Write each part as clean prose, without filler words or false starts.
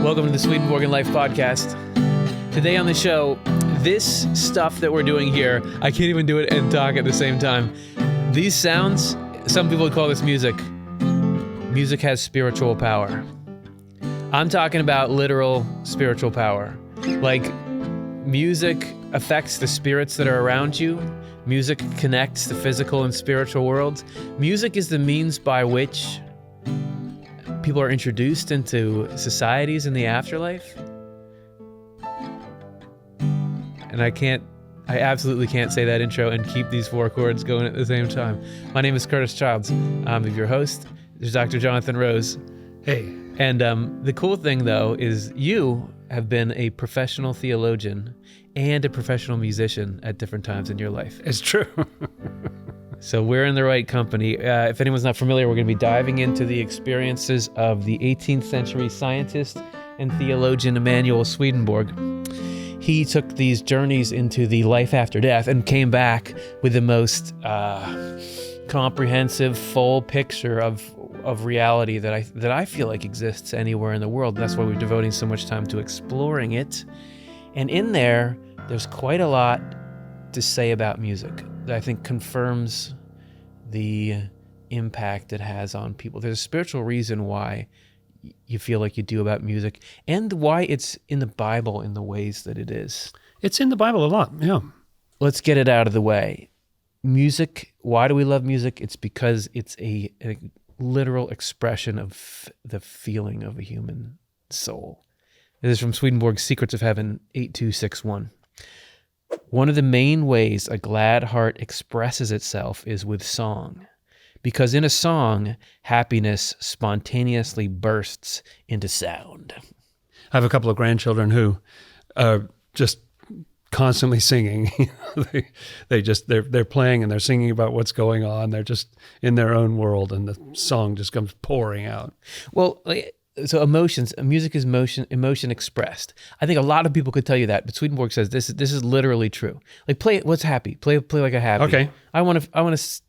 Welcome to the Swedenborg in Life podcast. Today on the show, this stuff that we're doing here, I can't even do it and talk at the same time. These sounds, some people would call this music. Music has spiritual power. I'm talking about literal spiritual power. Like, music affects the spirits that are around you. Music connects the physical and spiritual worlds. Music is the means by which people are introduced into societies in the afterlife. And I absolutely can't say that intro and keep these four chords going at the same time. My name is Curtis Childs. I'm your host. There's Dr. Jonathan Rose. Hey. And the cool thing, though, is you have been a professional theologian and a professional musician at different times in your life. It's true. So we're in the right company. If anyone's not familiar, we're going to be diving into the experiences of the 18th century scientist and theologian Emanuel Swedenborg. He took these journeys into the life after death and came back with the most comprehensive, full picture of reality that I feel like exists anywhere in the world. That's why we're devoting so much time to exploring it. And in there's quite a lot to say about music that I think confirms the impact it has on people. There's a spiritual reason why you feel like you do about music and why it's in the Bible in the ways that it is. It's in the Bible a lot, yeah. Let's get it out of the way. Music, why do we love music? It's because it's a literal expression of the feeling of a human soul. This is from Swedenborg's Secrets of Heaven, 8261. One of the main ways a glad heart expresses itself is with song, because in a song, happiness spontaneously bursts into sound. I have a couple of grandchildren who are just constantly singing. They're playing and they're singing about what's going on. They're just in their own world, and the song just comes pouring out. Well, so emotions, music is emotion expressed. I think a lot of people could tell you that, but Swedenborg says this is literally true. Like, play what's happy. Play like a happy. Okay. I want to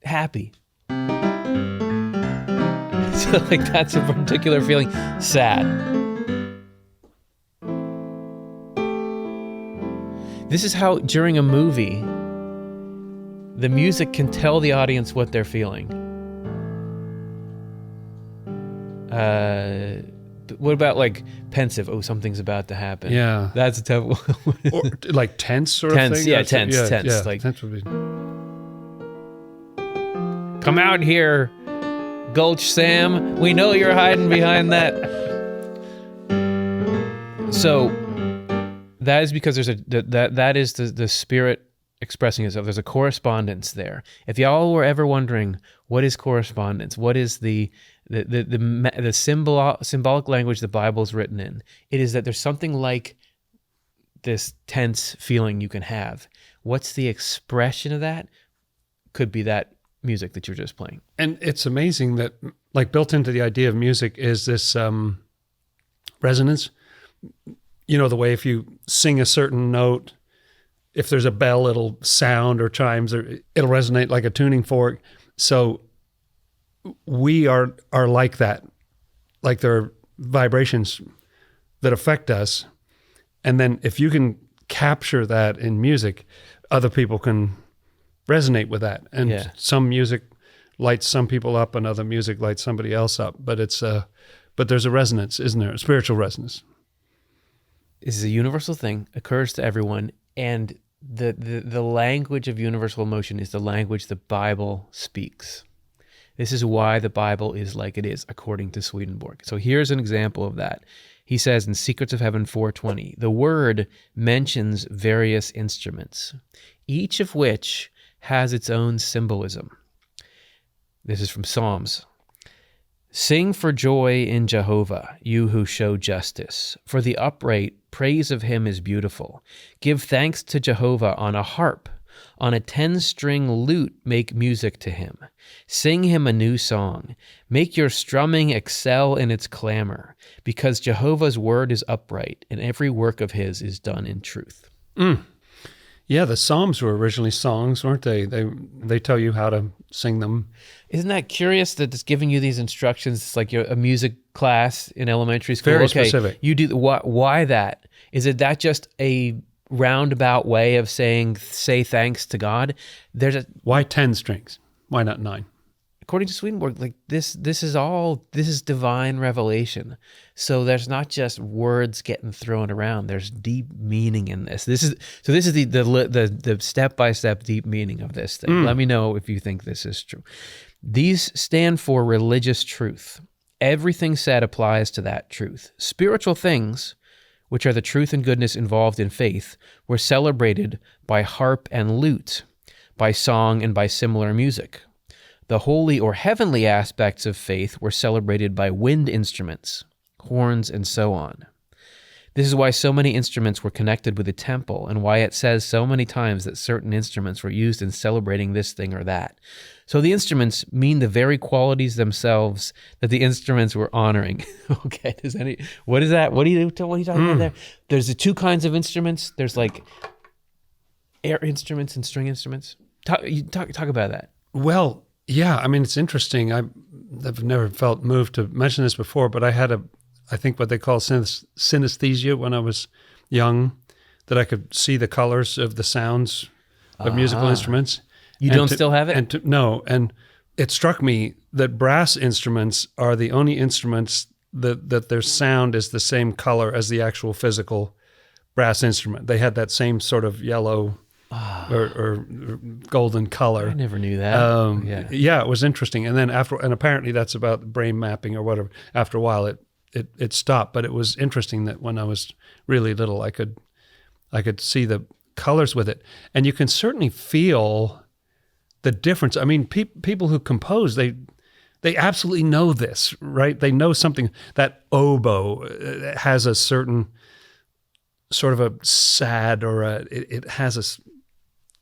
happy. So like that's a particular feeling. Sad. This is how during a movie, the music can tell the audience what they're feeling. What about like pensive? Oh, something's about to happen. Yeah. That's a tough one. Or like tense sort Tense, of thing? yeah, tense. Yeah, like, tense would be... Come out here, Gulch Sam. We know you're hiding behind that. So that is because there's that is the spirit expressing itself. There's a correspondence there. If y'all were ever wondering what is correspondence, what is the symbolic language the Bible's written in, it is that there's something like this tense feeling you can have. What's the expression of that? Could be that music that you're just playing. And it's amazing that, like, built into the idea of music is this resonance. You know, the way if you sing a certain note, if there's a bell, it'll sound or chimes, or it'll resonate like a tuning fork. So we are like that. Like, there are vibrations that affect us. And then if you can capture that in music, other people can resonate with that. And some music lights some people up and other music lights somebody else up. But but there's a resonance, isn't there? A spiritual resonance. This is a universal thing, occurs to everyone, and the language of universal emotion is the language the Bible speaks. This is why the Bible is like it is, according to Swedenborg. So here's an example of that. He says in Secrets of Heaven 4:20, the word mentions various instruments, each of which has its own symbolism. This is from Psalms. Sing for joy in Jehovah, you who show justice. For the upright, praise of him is beautiful. Give thanks to Jehovah on a harp. On a 10-string lute, make music to him. Sing him a new song. Make your strumming excel in its clamor, because Jehovah's word is upright, and every work of his is done in truth. Yeah, the Psalms were originally songs, weren't they? They tell you how to sing them. Isn't that curious that it's giving you these instructions? It's like a music class in elementary school. Very Okay, specific. you do why that? Is it that just a roundabout way of say thanks to God? Why 10 strings? Why not 9? According to Swedenborg, like this is divine revelation. So there's not just words getting thrown around. There's deep meaning in this. This is the step-by-step deep meaning of this thing. Let me know if you think this is true. These stand for religious truth. Everything said applies to that truth. Spiritual things, which are the truth and goodness involved in faith, were celebrated by harp and lute, by song and by similar music. The holy or heavenly aspects of faith were celebrated by wind instruments, horns, and so on. This is why so many instruments were connected with the temple, and why it says so many times that certain instruments were used in celebrating this thing or that. So the instruments mean the very qualities themselves that the instruments were honoring. Okay, what is that? What are you talking about there? There's the two kinds of instruments. There's like air instruments and string instruments. Talk about that. Well, yeah, I mean, it's interesting. I've never felt moved to mention this before, but I had I think what they call synesthesia when I was young, that I could see the colors of the sounds of musical instruments. You don't still have it? No, and it struck me that brass instruments are the only instruments that their sound is the same color as the actual physical brass instrument. They had that same sort of yellow or golden color. I never knew that. Yeah, it was interesting. And then and apparently that's about brain mapping or whatever. After a while, it stopped. But it was interesting that when I was really little, I could see the colors with it, and you can certainly feel the difference. I mean, people who compose, they absolutely know this, right? They know something. That oboe has a certain sort of a sad, or it has a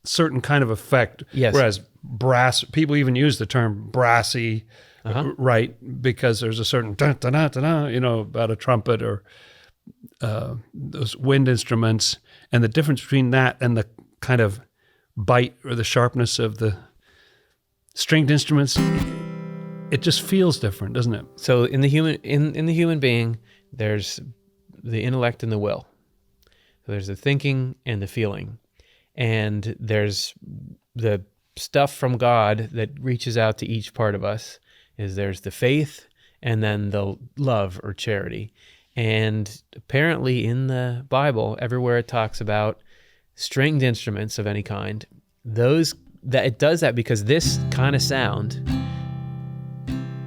certain kind of effect. Yes. Whereas brass, people even use the term brassy, right? Because there's a certain about a trumpet or those wind instruments, and the difference between that and the kind of bite or the sharpness of the stringed instruments, it just feels different, doesn't it? So in the human being, there's the intellect and the will. So there's the thinking and the feeling, and there's the stuff from God that reaches out to each part of us. There's the faith and then the love or charity. And apparently in the Bible, everywhere it talks about stringed instruments of any kind, it does that because this kind of sound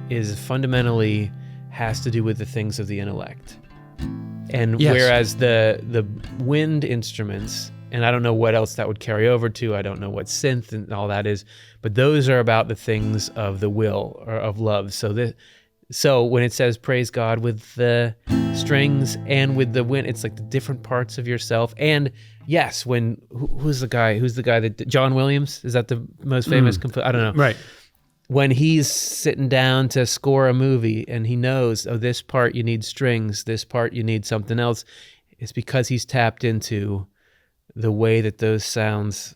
is fundamentally has to do with the things of the intellect. And yes. Whereas the wind instruments, and I don't know what else that would carry over to, I don't know what synth and all that is, but those are about the things of the will or of love. So when it says praise God with the strings and with the wind, it's like the different parts of yourself. And yes, who's the guy that John Williams, is that the most famous composer? I don't know. Right. When he's sitting down to score a movie and he knows, this part you need strings, this part you need something else, it's because he's tapped into the way that those sounds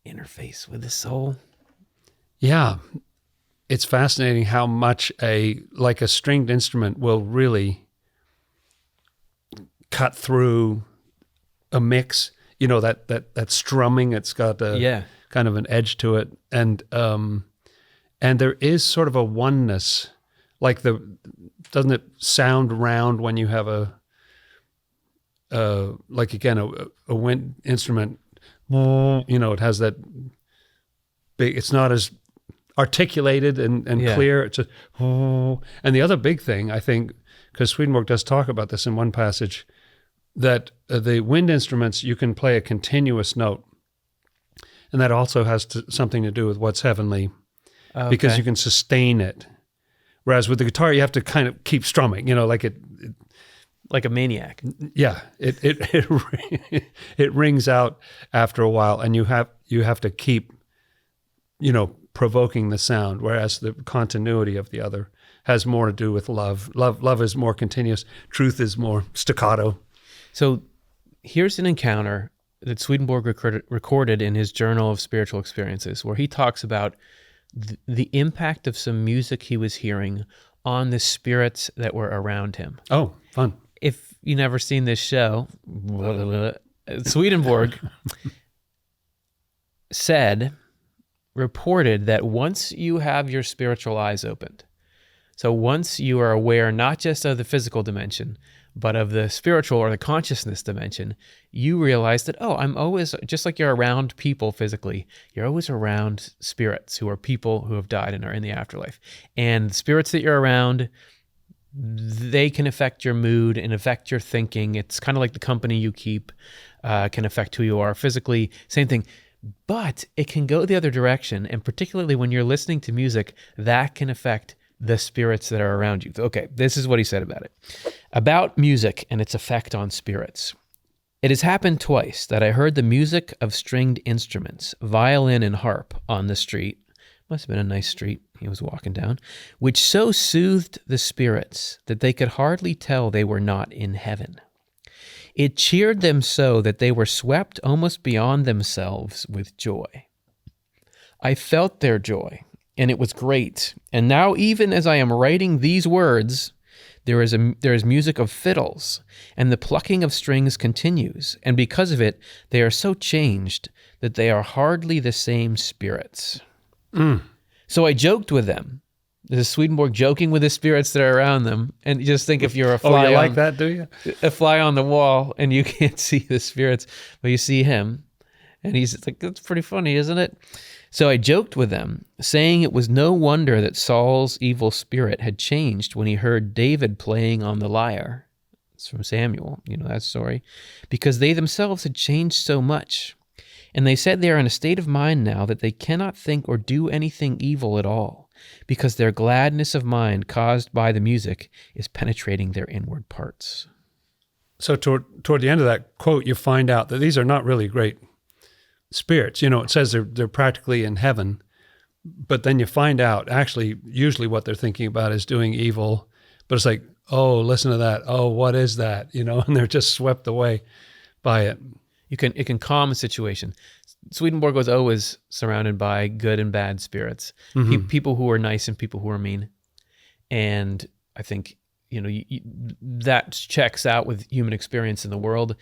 interface with the soul. Yeah. It's fascinating how much a stringed instrument will really cut through a mix. That strumming, it's got kind of an edge to it. And there is sort of a oneness, doesn't it sound round when you have a wind instrument? It has that big. It's not as articulated and clear. It's just, and the other big thing, I think, because Swedenborg does talk about this in one passage, that the wind instruments, you can play a continuous note, and that also has something to do with what's heavenly. Okay. Because you can sustain it. Whereas with the guitar, you have to kind of keep strumming, like a maniac. Yeah, it rings out after a while, and you have to keep, provoking the sound. Whereas the continuity of the other has more to do with love. Love is more continuous. Truth is more staccato. So here's an encounter that Swedenborg recorded in his Journal of Spiritual Experiences, where he talks about the impact of some music he was hearing on the spirits that were around him. Oh, fun. If you never seen this show, Swedenborg reported that once you have your spiritual eyes opened, so once you are aware not just of the physical dimension, but of the spiritual or the consciousness dimension, you realize that, I'm always, just like you're around people physically, you're always around spirits who are people who have died and are in the afterlife. And the spirits that you're around, they can affect your mood and affect your thinking. It's kind of like the company you keep can affect who you are physically. Same thing. But it can go the other direction, and particularly when you're listening to music, that can affect the spirits that are around you. Okay, this is what he said about it. About music and its effect on spirits. It has happened twice that I heard the music of stringed instruments, violin and harp, on the street. Must have been a nice street he was walking down, which so soothed the spirits that they could hardly tell they were not in heaven. It cheered them so that they were swept almost beyond themselves with joy. I felt their joy, and it was great. And now, even as I am writing these words, there is music of fiddles, and the plucking of strings continues, and because of it, they are so changed that they are hardly the same spirits. So I joked with them. This is Swedenborg joking with the spirits that are around them, and just think if you're a fly, Oh, you like that, do you? A fly on the wall, and you can't see the spirits, but you see him, and he's like, "That's pretty funny, isn't it?" So I joked with them, saying it was no wonder that Saul's evil spirit had changed when he heard David playing on the lyre. It's from Samuel, you know that story, because they themselves had changed so much. And they said they are in a state of mind now that they cannot think or do anything evil at all, because their gladness of mind caused by the music is penetrating their inward parts. So toward the end of that quote, you find out that these are not really great spirits. You know, it says they're practically in heaven, but then you find out actually usually what they're thinking about is doing evil, but it's like, oh, listen to that. Oh, what is that? You know, and they're just swept away by it. It can calm a situation. Swedenborg was always surrounded by good and bad spirits, people who are nice and people who are mean. And I think, that checks out with human experience in the world.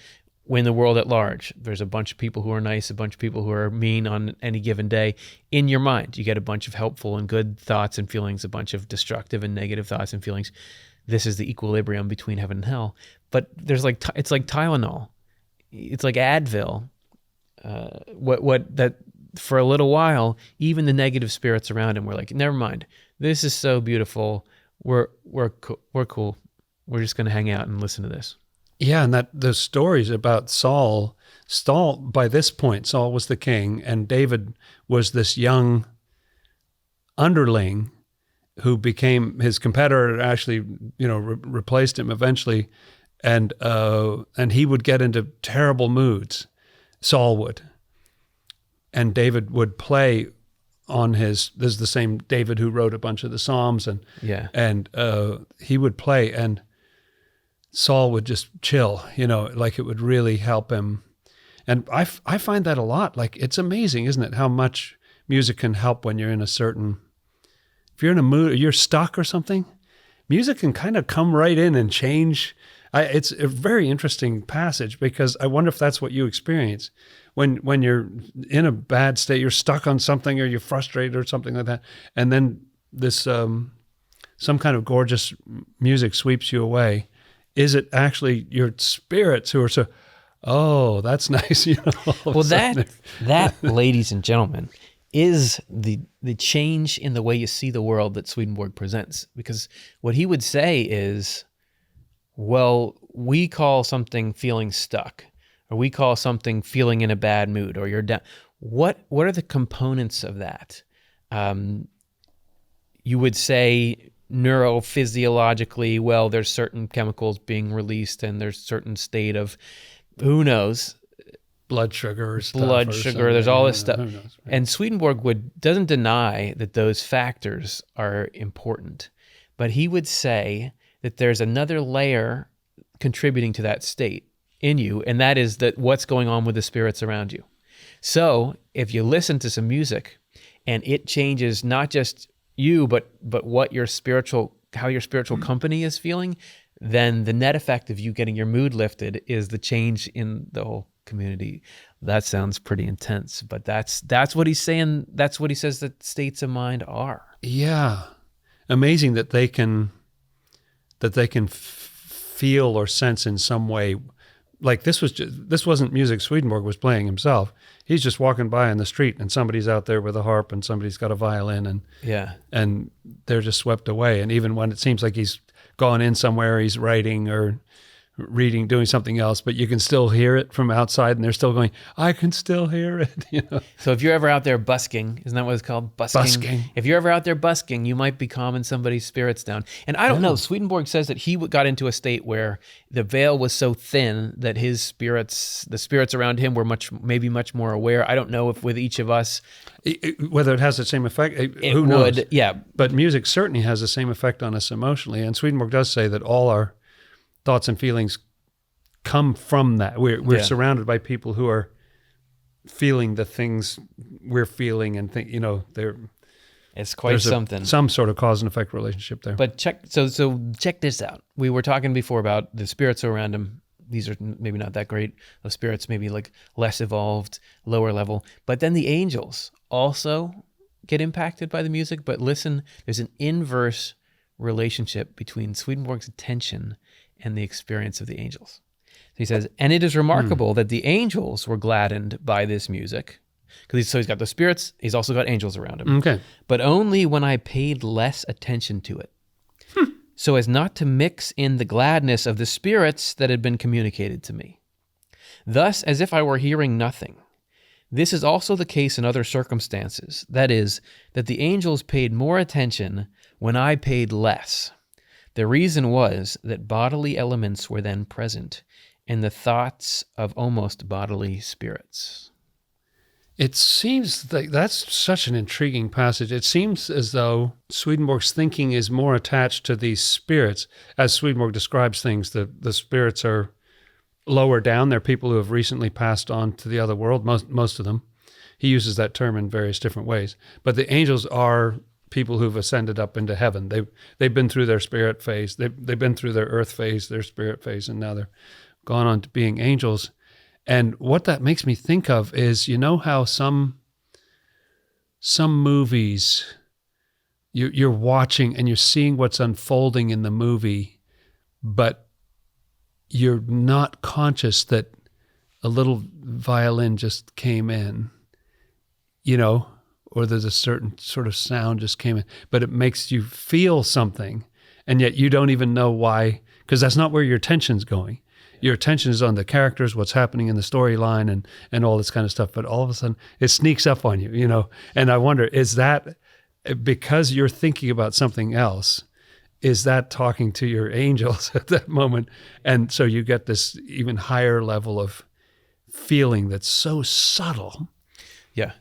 In the world at large, there's a bunch of people who are nice, a bunch of people who are mean on any given day. In your mind, you get a bunch of helpful and good thoughts and feelings, a bunch of destructive and negative thoughts and feelings. This is the equilibrium between heaven and hell. But it's like Tylenol. It's like Advil. That for a little while, even the negative spirits around him were like, never mind. This is so beautiful. We're cool. We're just going to hang out and listen to this. Yeah, and the stories about Saul, by this point, Saul was the king, and David was this young underling who became his competitor, actually, replaced him eventually, and he would get into terrible moods, Saul would. And David would play on this is the same David who wrote a bunch of the Psalms, and he would play, and Saul would just chill, like it would really help him. And I find that a lot. Like, it's amazing, isn't it, how much music can help when you're in if you're in a mood, you're stuck or something, music can kind of come right in and change. It's a very interesting passage, because I wonder if that's what you experience. When you're in a bad state, you're stuck on something, or you're frustrated or something like that, and then this some kind of gorgeous music sweeps you away. Is it actually your spirits who are so, oh, that's nice, Well, that, ladies and gentlemen, is the change in the way you see the world that Swedenborg presents. Because what he would say is, well, we call something feeling stuck, or we call something feeling in a bad mood, or you're down. What are the components of that? You would say neurophysiologically, well, there's certain chemicals being released, and there's certain state of, who knows, blood sugar, there's all this stuff. And Swedenborg doesn't deny that those factors are important, but he would say that there's another layer contributing to that state. in you, and that is that what's going on with the spirits around you. So if you listen to some music and it changes not just you, but what how your spiritual company is feeling, then the net effect of you getting your mood lifted is the change in the whole community. That sounds pretty intense, but that's what he's saying. That's what he says that states of mind are. Yeah. Amazing that they can feel or sense in some way. Like this wasn't music Swedenborg was playing himself. He's just walking by on the street and somebody's out there with a harp and somebody's got a violin and they're just swept away. And even when it seems like he's gone in somewhere, he's writing or reading, doing something else, but you can still hear it from outside and they're still going, I can still hear it. So if you're ever out there busking, isn't that what it's called? Busking. If you're ever out there busking, you might be calming somebody's spirits down. And I don't know, Swedenborg says that he got into a state where the veil was so thin that the spirits around him were maybe much more aware. I don't know if with each of us, whether it has the same effect, who knows? Yeah. But music certainly has the same effect on us emotionally. And Swedenborg does say that all our thoughts and feelings come from that. We're surrounded by people who are feeling the things we're feeling and think, it's quite something. Some sort of cause and effect relationship there. But check this out. We were talking before about the spirits around him. These are maybe not that great. The spirits maybe like less evolved, lower level. But then the angels also get impacted by the music. But listen, there's an inverse relationship between Swedenborg's attention and the experience of the angels. So he says, and it is remarkable that the angels were gladdened by this music. He's got the spirits, he's also got angels around him. Okay. But only when I paid less attention to it, so as not to mix in the gladness of the spirits that had been communicated to me. Thus, as if I were hearing nothing. This is also the case in other circumstances. That is, that the angels paid more attention when I paid less. The reason was that bodily elements were then present in the thoughts of almost bodily spirits. It seems like that's such an intriguing passage. It seems as though Swedenborg's thinking is more attached to these spirits. As Swedenborg describes things, the spirits are lower down. They're people who have recently passed on to the other world, most of them. He uses that term in various different ways. But the angels are people who've ascended up into heaven. They've been through their spirit phase. They've been through their earth phase, their spirit phase, and now they're gone on to being angels. And what that makes me think of is, how some movies you're watching and you're seeing what's unfolding in the movie, but you're not conscious that a little violin just came in, or there's a certain sort of sound just came in, but it makes you feel something, and yet you don't even know why, because that's not where your attention's going. Your attention is on the characters, what's happening in the storyline and all this kind of stuff, but all of a sudden it sneaks up on you, and I wonder, is that because you're thinking about something else, is that talking to your angels at that moment? And so you get this even higher level of feeling that's so subtle. Yeah.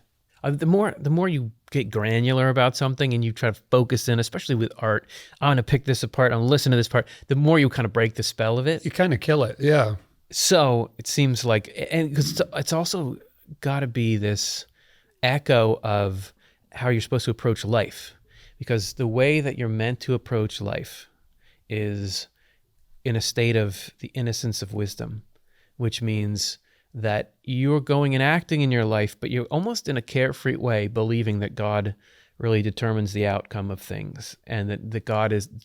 The more you get granular about something and you try to focus in, especially with art, I want to pick this apart, I want to listen to this part, the more you kind of break the spell of it. You kind of kill it, yeah. So it seems like, and because it's also got to be this echo of how you're supposed to approach life. Because the way that you're meant to approach life is in a state of the innocence of wisdom, which means that you're going and acting in your life, but you're almost in a carefree way, believing that God really determines the outcome of things, and that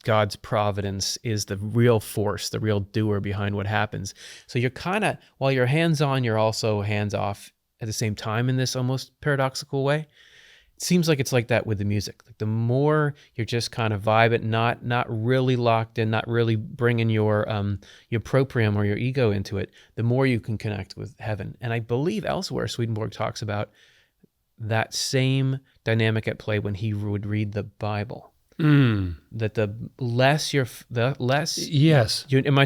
God's providence is the real force, the real doer behind what happens. So you're kind of, while you're hands-on, you're also hands-off at the same time in this almost paradoxical way. It seems like it's like that with the music. Like the more you're just kind of vibing, not really locked in, not really bringing your proprium or your ego into it, the more you can connect with heaven. And I believe elsewhere Swedenborg talks about that same dynamic at play when he would read the Bible. That the less. Yes. Am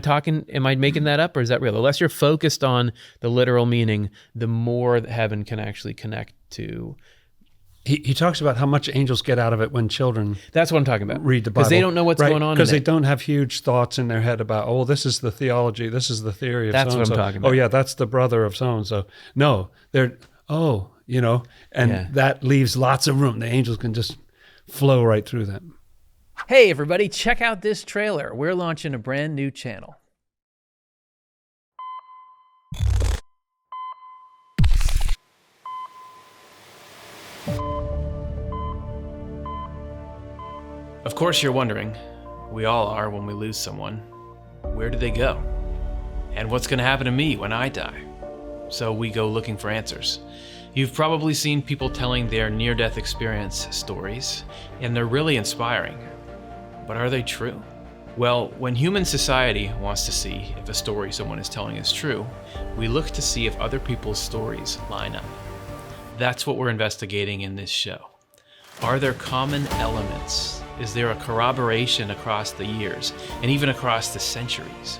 I making that up, or is that real? The less you're focused on the literal meaning, the more heaven can actually connect to He talks about how much angels get out of it when children That's what I'm talking about. read the Bible. Because they don't know what's going on. Because they don't have huge thoughts in their head about, oh, this is the theology, this is the theory of That's so-and-so. what I'm talking about. Oh, yeah, that's the brother of so-and-so. No, they're, and that leaves lots of room. The angels can just flow right through them. Hey, everybody, check out this trailer. We're launching a brand new channel. Of course you're wondering, we all are when we lose someone, where do they go? And what's going to happen to me when I die? So we go looking for answers. You've probably seen people telling their near-death experience stories, and they're really inspiring. But are they true? Well, when human society wants to see if a story someone is telling is true, we look to see if other people's stories line up. That's what we're investigating in this show. Are there common elements? Is there a corroboration across the years and even across the centuries?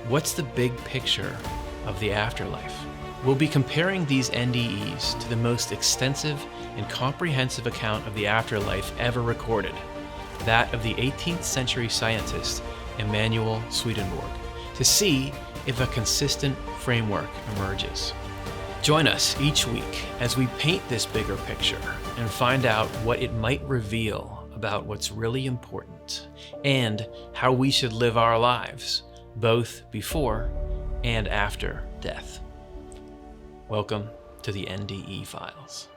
What's the big picture of the afterlife? We'll be comparing these NDEs to the most extensive and comprehensive account of the afterlife ever recorded, that of the 18th century scientist Emanuel Swedenborg, to see if a consistent framework emerges. Join us each week as we paint this bigger picture and find out what it might reveal about what's really important and how we should live our lives, both before and after death. Welcome to the NDE Files.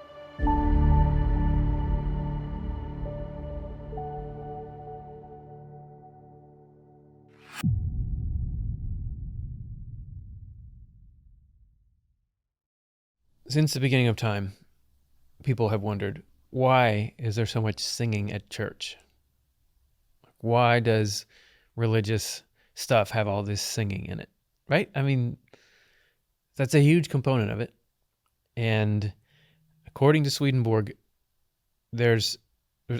Since the beginning of time, people have wondered, why is there so much singing at church? Why does religious stuff have all this singing in it, right? I mean, that's a huge component of it. And according to Swedenborg, there's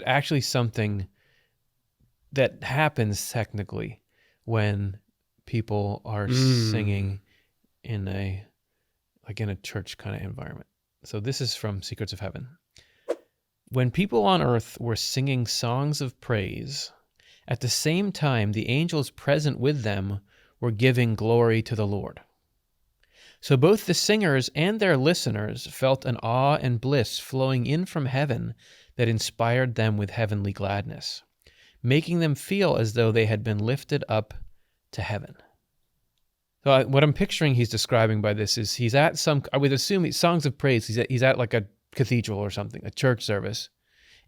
actually something that happens technically when people are singing in a church kind of environment. So this is from Secrets of Heaven. When people on earth were singing songs of praise, at the same time the angels present with them were giving glory to the Lord. So both the singers and their listeners felt an awe and bliss flowing in from heaven that inspired them with heavenly gladness, making them feel as though they had been lifted up to heaven. So what I'm picturing he's describing by this is he's at I would assume songs of praise, he's at like a cathedral or something, a church service,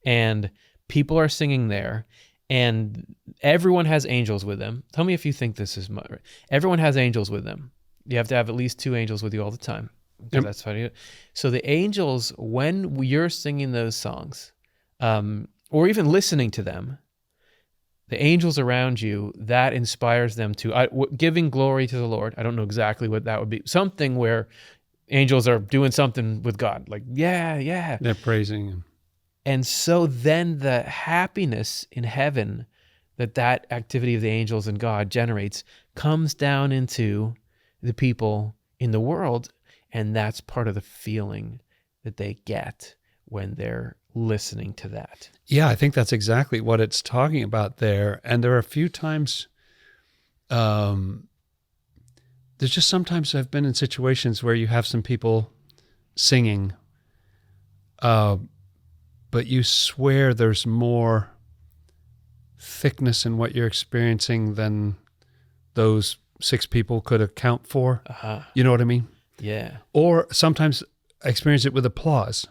and people are singing there, and everyone has angels with them. Tell me if you think this is right. Everyone has angels with them. You have to have at least 2 angels with you all the time. Yep. That's funny. So the angels, when you're singing those songs, or even listening to them, the angels around you, that inspires them to giving glory to the Lord. I don't know exactly what that would be. Something where angels are doing something with God. Like, yeah. They're praising him. And so then the happiness in heaven that activity of the angels and God generates comes down into the people in the world. And that's part of the feeling that they get when they're listening to that. Yeah, I think that's exactly what it's talking about there. And there are a few times, there's just sometimes I've been in situations where you have some people singing, but you swear there's more thickness in what you're experiencing than those 6 people could account for. Uh-huh. You know what I mean? Yeah. Or sometimes I experience it with applause,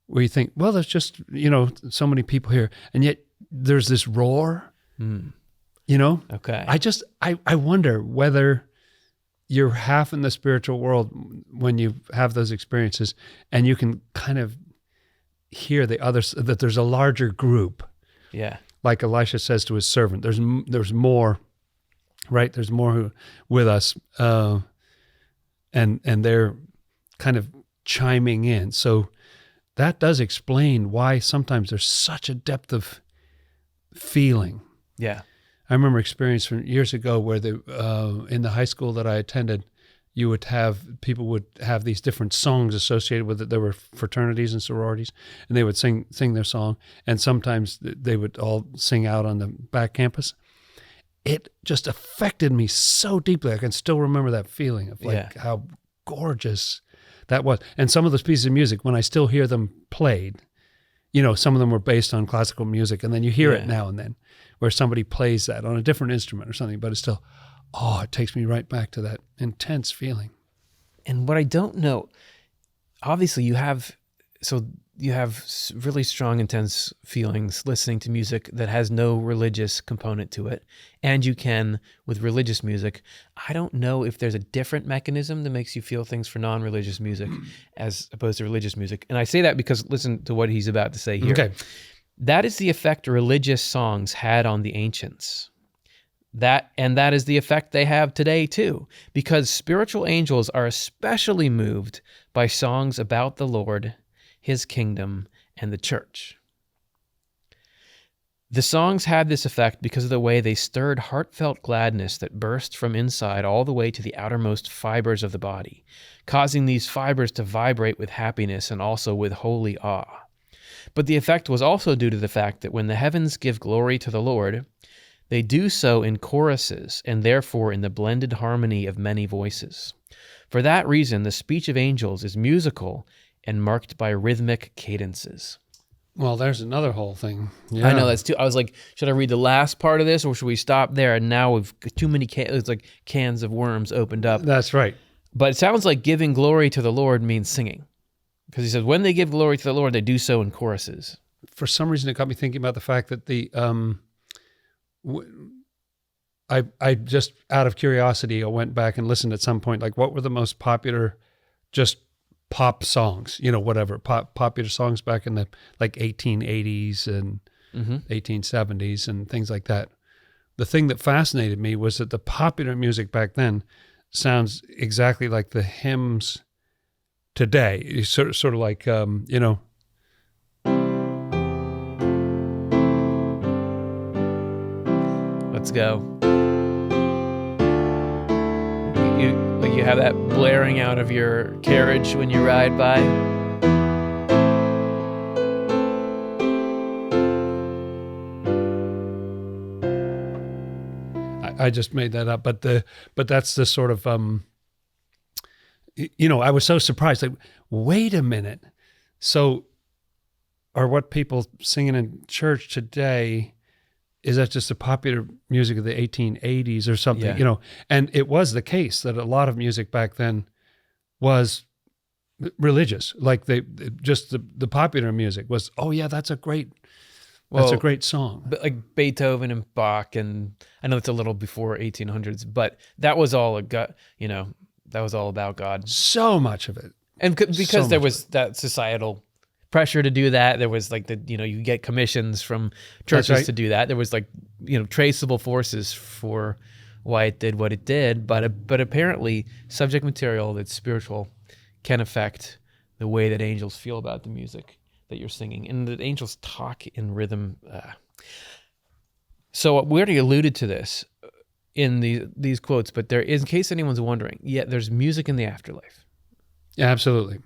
where you think, well, there's just, so many people here, and yet there's this roar, Okay. I wonder whether you're half in the spiritual world when you have those experiences, and you can kind of hear the others, that there's a larger group. Yeah. Like Elisha says to his servant, there's more, right? There's more with us, and they're kind of chiming in. So that does explain why sometimes there's such a depth of feeling. Yeah. I remember experience from years ago where in the high school that I attended, you would have people would have these different songs associated with it. There were fraternities and sororities, and they would sing their song, and sometimes they would all sing out on the back campus. It just affected me so deeply. I can still remember that feeling of how gorgeous that was. And some of those pieces of music, when I still hear them played, some of them were based on classical music, and then you hear it now and then where somebody plays that on a different instrument or something, but it's still, it takes me right back to that intense feeling. And what I don't know, obviously you have really strong, intense feelings listening to music that has no religious component to it. And you can with religious music. I don't know if there's a different mechanism that makes you feel things for non-religious music as opposed to religious music. And I say that because listen to what he's about to say here. Okay. That is the effect religious songs had on the ancients. That is the effect they have today too, because spiritual angels are especially moved by songs about the Lord, His kingdom, and the church. The songs had this effect because of the way they stirred heartfelt gladness that burst from inside all the way to the outermost fibers of the body, causing these fibers to vibrate with happiness and also with holy awe. But the effect was also due to the fact that when the heavens give glory to the Lord, they do so in choruses and therefore in the blended harmony of many voices. For that reason, the speech of angels is musical and marked by rhythmic cadences. Well, there's another whole thing. Yeah. I know that's too. I was like, should I read the last part of this or should we stop there? And now we've got too many it's like cans of worms opened up. That's right. But it sounds like giving glory to the Lord means singing. Because he says, when they give glory to the Lord, they do so in choruses. For some reason, it got me thinking about the fact that I just, out of curiosity, I went back and listened at some point, like what were the most popular just pop songs, whatever, popular songs back in the like 1880s and 1870s and things like that. The thing that fascinated me was that the popular music back then sounds exactly like the hymns today. It's sort of like, Let's go. You have that blaring out of your carriage when you ride by. I just made that up, but that's the sort of I was so surprised. Like, wait a minute. So, are what people singing in church today? Is that just the popular music of the 1880s or something? Yeah. And it was the case that a lot of music back then was religious. Like the popular music was, that's a great song. But like Beethoven and Bach, and I know it's a little before 1800s, but that was all that was all about God. So much of it. And because there was that societal pressure to do that. There was like you get commissions from churches to do that. There was like, traceable forces for why it did what it did. But apparently subject material that's spiritual can affect the way that angels feel about the music that you're singing. And that angels talk in rhythm. So we already alluded to this in these quotes, but there is, in case anyone's wondering, there's music in the afterlife. Yeah, absolutely.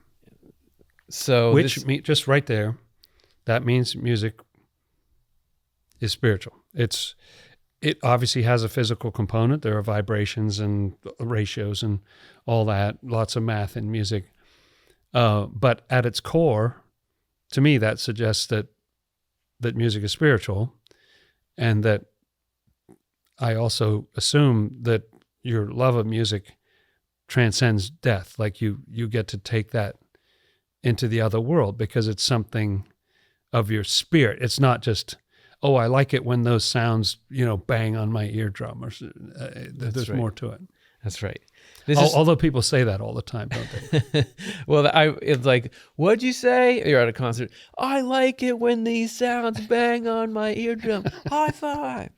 So just right there, that means music is spiritual. It obviously has a physical component. There are vibrations and ratios and all that, lots of math in music. But at its core, to me, that suggests that music is spiritual, and that I also assume that your love of music transcends death. Like you get to take that into the other world because it's something of your spirit. It's not just, I like it when those sounds, bang on my eardrum. Or there's more to it. That's right. Although people say that all the time, don't they? Well, it's like, what'd you say? You're at a concert. I like it when these sounds bang on my eardrum. High five.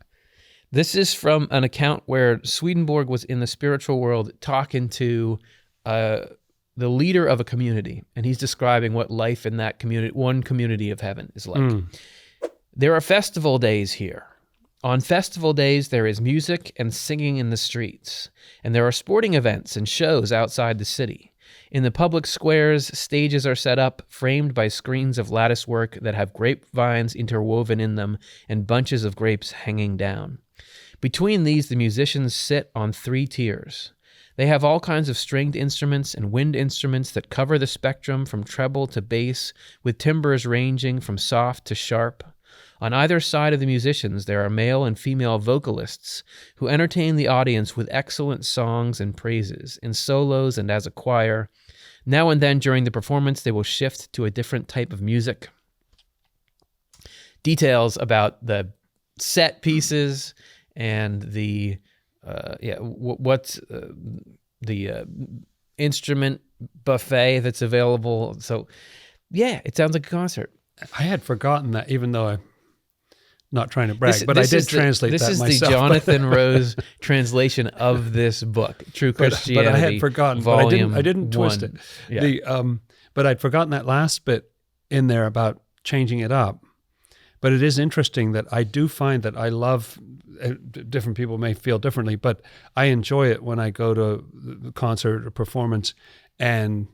This is from an account where Swedenborg was in the spiritual world talking to the leader of a community, and he's describing what life in that community, one community of heaven, is like. There are festival days here. On festival days, there is music and singing in the streets, and there are sporting events and shows outside the city. In the public squares, stages are set up, framed by screens of lattice work that have grapevines interwoven in them and bunches of grapes hanging down. Between these, the musicians sit on 3 tiers. They have all kinds of stringed instruments and wind instruments that cover the spectrum from treble to bass, with timbres ranging from soft to sharp. On either side of the musicians, there are male and female vocalists who entertain the audience with excellent songs and praises, in solos and as a choir. Now and then during the performance, they will shift to a different type of music. Details about the set pieces and the instrument buffet that's available. So, yeah, it sounds like a concert. I had forgotten that, even though I'm not trying to brag, but I did translate that myself. This is the Jonathan Rose translation of this book, True Christianity. But I had forgotten. But I didn't twist it. Yeah. But I'd forgotten that last bit in there about changing it up. But it is interesting that I do find that I love, different people may feel differently, but I enjoy it when I go to a concert or performance and,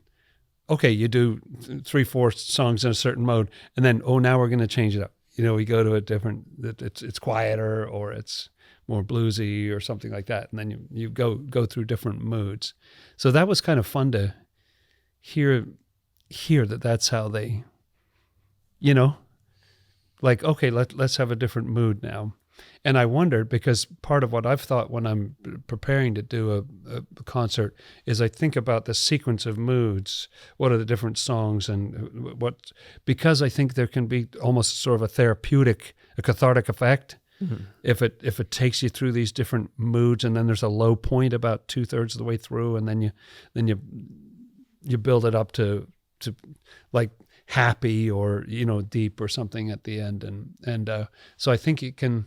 okay, you do 3-4 songs in a certain mode, and then, now we're going to change it up. We go to a different, it's quieter or it's more bluesy or something like that. And then you go through different moods. So that was kind of fun to hear that that's how they, like, okay, let's have a different mood now. And I wondered, because part of what I've thought when I'm preparing to do a concert is I think about the sequence of moods. What are the different songs, and because I think there can be almost sort of a cathartic effect if it takes you through these different moods, and then there's a low point about 2/3 of the way through, and then you build it up to like happy or deep or something at the end, and so I think it can,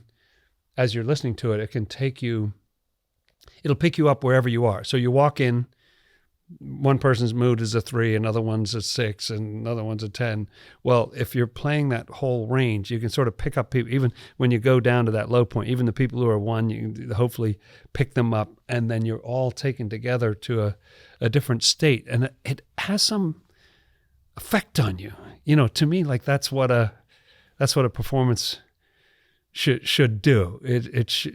as you're listening to it, it can it'll pick you up wherever you are. So you walk in, one person's mood is a 3, another one's a 6, and another one's a 10. Well, if you're playing that whole range, you can sort of pick up people, even when you go down to that low point, even the people who are 1, you can hopefully pick them up, and then you're all taken together to a different state. And it has some effect on you. To me, like that's what a performance should do. It's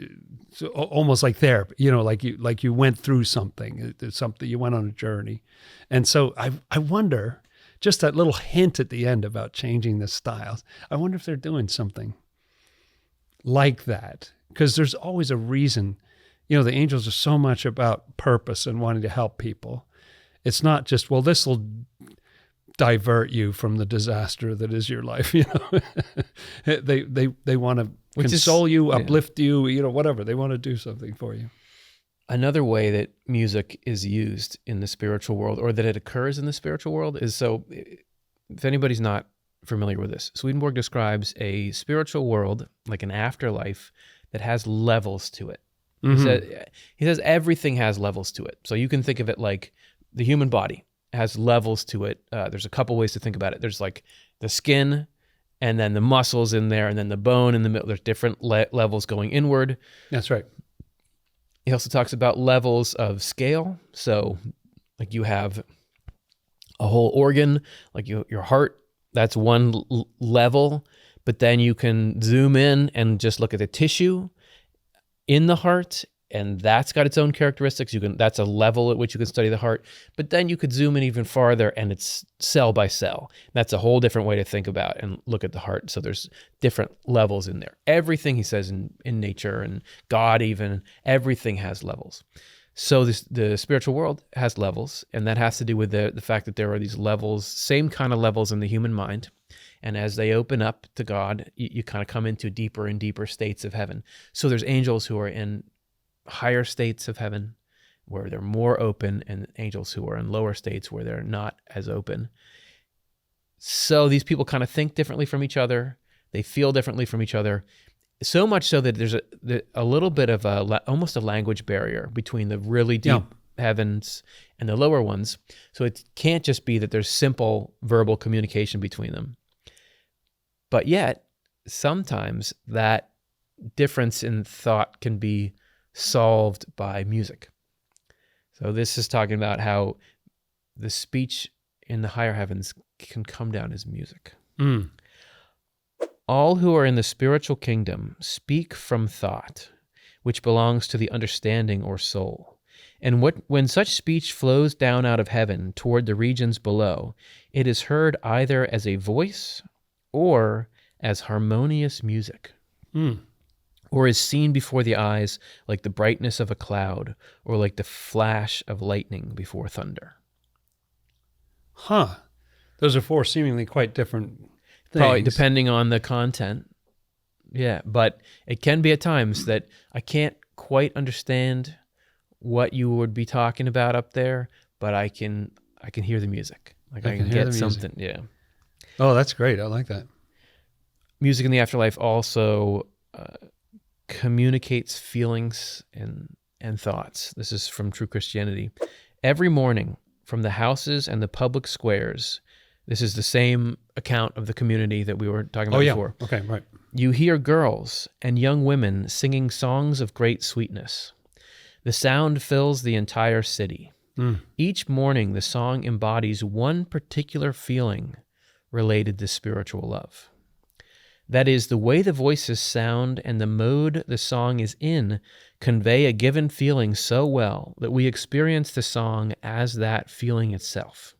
almost like therapy, like you went through something. It's something, you went on a journey. And so I wonder, just that little hint at the end about changing the styles, I wonder if they're doing something like that, because there's always a reason. The angels are so much about purpose and wanting to help people. It's not just, well, this will divert you from the disaster that is your life. They want to console you, uplift you, whatever. They want to do something for you. Another way that music is used in the spiritual world, or that it occurs in the spiritual world, is, so if anybody's not familiar with this, Swedenborg describes a spiritual world like an afterlife that has levels to it. He says everything has levels to it. So you can think of it like the human body has levels to it. There's a couple ways to think about it. There's like the skin, and then the muscles in there, and then the bone in the middle. There's different levels going inward. That's right. He also talks about levels of scale. So like you have a whole organ, like your heart, that's one level, but then you can zoom in and just look at the tissue in the heart, and that's got its own characteristics. That's a level at which you can study the heart. But then you could zoom in even farther, and it's cell by cell. That's a whole different way to think about and look at the heart. So there's different levels in there. Everything, he says, in nature and God even, everything has levels. So the spiritual world has levels, and that has to do with the fact that there are these levels, same kind of levels in the human mind. And as they open up to God, you kind of come into deeper and deeper states of heaven. So there's angels who are in higher states of heaven where they're more open, and angels who are in lower states where they're not as open. So these people kind of think differently from each other. They feel differently from each other. So much so that there's a little bit of almost a language barrier between the really deep heavens and the lower ones. So it can't just be that there's simple verbal communication between them. But yet, sometimes that difference in thought can be solved by music. So this is talking about how the speech in the higher heavens can come down as music. Mm. All who are in the spiritual kingdom speak from thought, which belongs to the understanding or soul. And when such speech flows down out of heaven toward the regions below, it is heard either as a voice or as harmonious music, or is seen before the eyes like the brightness of a cloud, or like the flash of lightning before thunder. Huh. Those are four seemingly quite different things. Probably depending on the content. Yeah, but it can be at times that I can't quite understand what you would be talking about up there, but I can hear the music. Like I can get something. Yeah. Oh, that's great. I like that. Music in the afterlife also communicates feelings and thoughts. This is from True Christianity. Every morning from the houses and the public squares, this is the same account of the community that we were talking about before. Okay, right. You hear girls and young women singing songs of great sweetness. The sound fills the entire city. Each morning, the song embodies one particular feeling related to spiritual love. That is, the way the voices sound and the mode the song is in convey a given feeling so well that we experience the song as that feeling itself.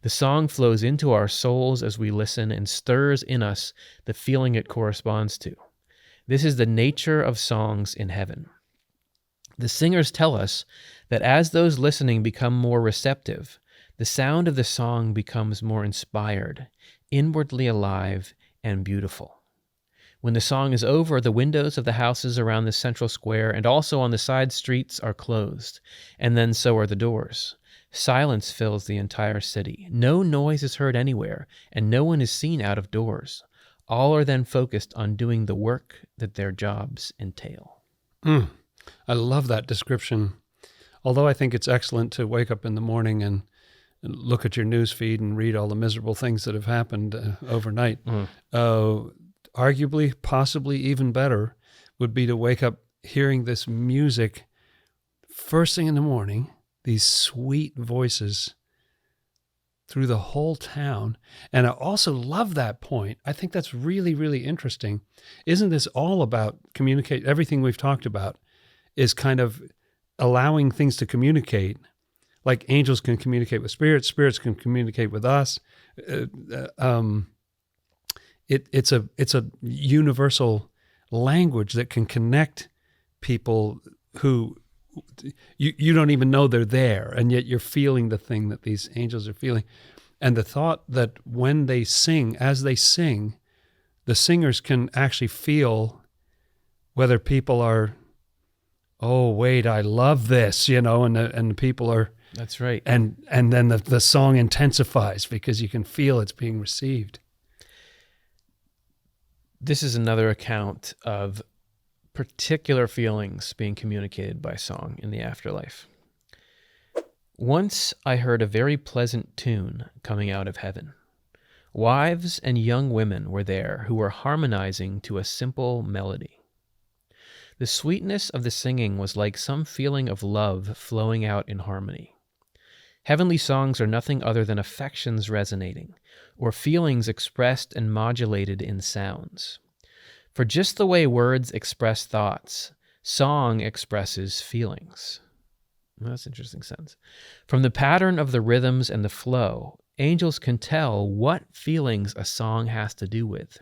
The song flows into our souls as we listen and stirs in us the feeling it corresponds to. This is the nature of songs in heaven. The singers tell us that as those listening become more receptive, the sound of the song becomes more inspired, inwardly alive, and beautiful. When the song is over, the windows of the houses around the central square and also on the side streets are closed, and then so are the doors. Silence fills the entire city. No noise is heard anywhere, and no one is seen out of doors. All are then focused on doing the work that their jobs entail. I love that description. Although I think it's excellent to wake up in the morning and look at your news feed and read all the miserable things that have happened overnight. Arguably, possibly even better, would be to wake up hearing this music first thing in the morning, these sweet voices through the whole town. And I also love that point. I think that's really, really interesting. Isn't this all about communicate? Everything we've talked about is kind of allowing things to communicate. Like angels can communicate with spirits, spirits can communicate with us. It's a universal language that can connect people who you don't even know they're there, and yet you're feeling the thing that these angels are feeling. And the thought that when they sing, as they sing, the singers can actually feel whether people are, oh wait, I love this, and the people are. That's right. And then the song intensifies because you can feel it's being received. This is another account of particular feelings being communicated by song in the afterlife. Once I heard a very pleasant tune coming out of heaven. Wives and young women were there who were harmonizing to a simple melody. The sweetness of the singing was like some feeling of love flowing out in harmony. Heavenly songs are nothing other than affections resonating, or feelings expressed and modulated in sounds. For just the way words express thoughts, song expresses feelings. Well, that's an interesting sense. From the pattern of the rhythms and the flow, angels can tell what feelings a song has to do with.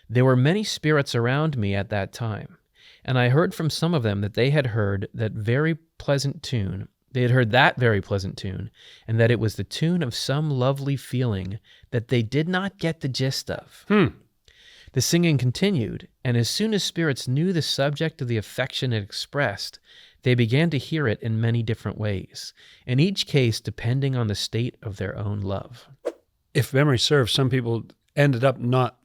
There were many spirits around me at that time, and I heard from some of them that they had heard that very pleasant tune. They had heard that very pleasant tune, and that it was the tune of some lovely feeling that they did not get the gist of. The singing continued, and as soon as spirits knew the subject of the affection it expressed, they began to hear it in many different ways, in each case depending on the state of their own love. If memory serves, some people ended up not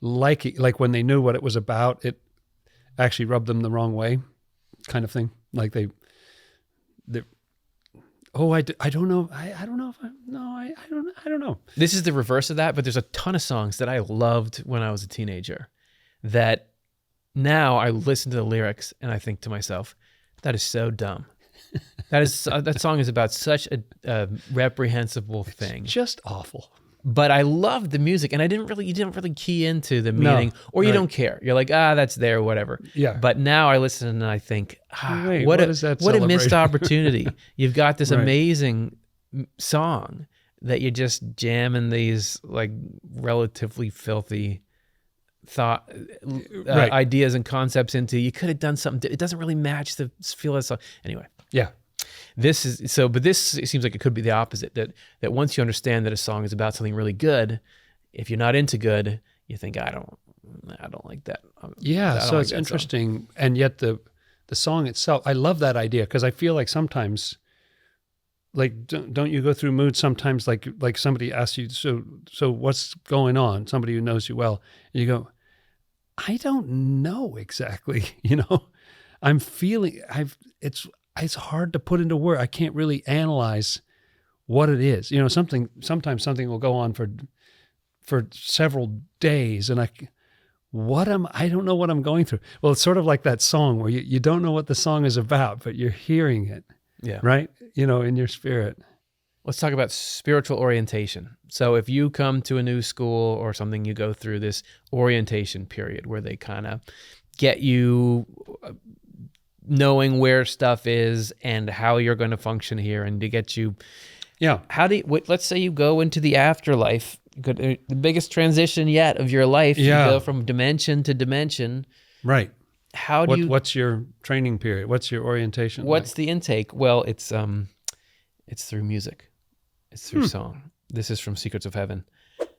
liking, like when they knew what it was about, it actually rubbed them the wrong way, kind of thing. Like I don't know. I don't know. This is the reverse of that, but there's a ton of songs that I loved when I was a teenager that now I listen to the lyrics and I think to myself, that is so dumb. That song is about such a reprehensible thing. It's just awful. But I loved the music, and you didn't really key into the meaning, or you don't care. You're like, that's there, whatever. Yeah. But now I listen and I think, Wait, what is that a missed celebrating? opportunity. You've got this Right. amazing song that you're just jamming these like relatively filthy thought Right. ideas and concepts into. You could have done something. It doesn't really match the feel of the song. Anyway. Yeah. This it seems like it could be the opposite, that once you understand that a song is about something really good, if you're not into good, you think, I don't like that. Yeah, I don't so like it's that interesting. song. And yet the song itself, I love that idea, because I feel like sometimes, like, don't you go through moods sometimes, like somebody asks you, so what's going on? Somebody who knows you well, and you go, I don't know exactly, I'm feeling, it's hard to put into words. I can't really analyze what it is. Sometimes something will go on for several days, and I don't know what I'm going through. Well, it's sort of like that song where you don't know what the song is about, but you're hearing it. Yeah. Right? In your spirit. Let's talk about spiritual orientation. So if you come to a new school or something, you go through this orientation period where they kind of get you knowing where stuff is and how you're going to function here, and to get you. Yeah. Let's say you go into the afterlife, the biggest transition yet of your life. Yeah. You go from dimension to dimension. Right. What's your training period? What's your orientation? What's the intake? Well, it's through music. It's through song. This is from Secrets of Heaven.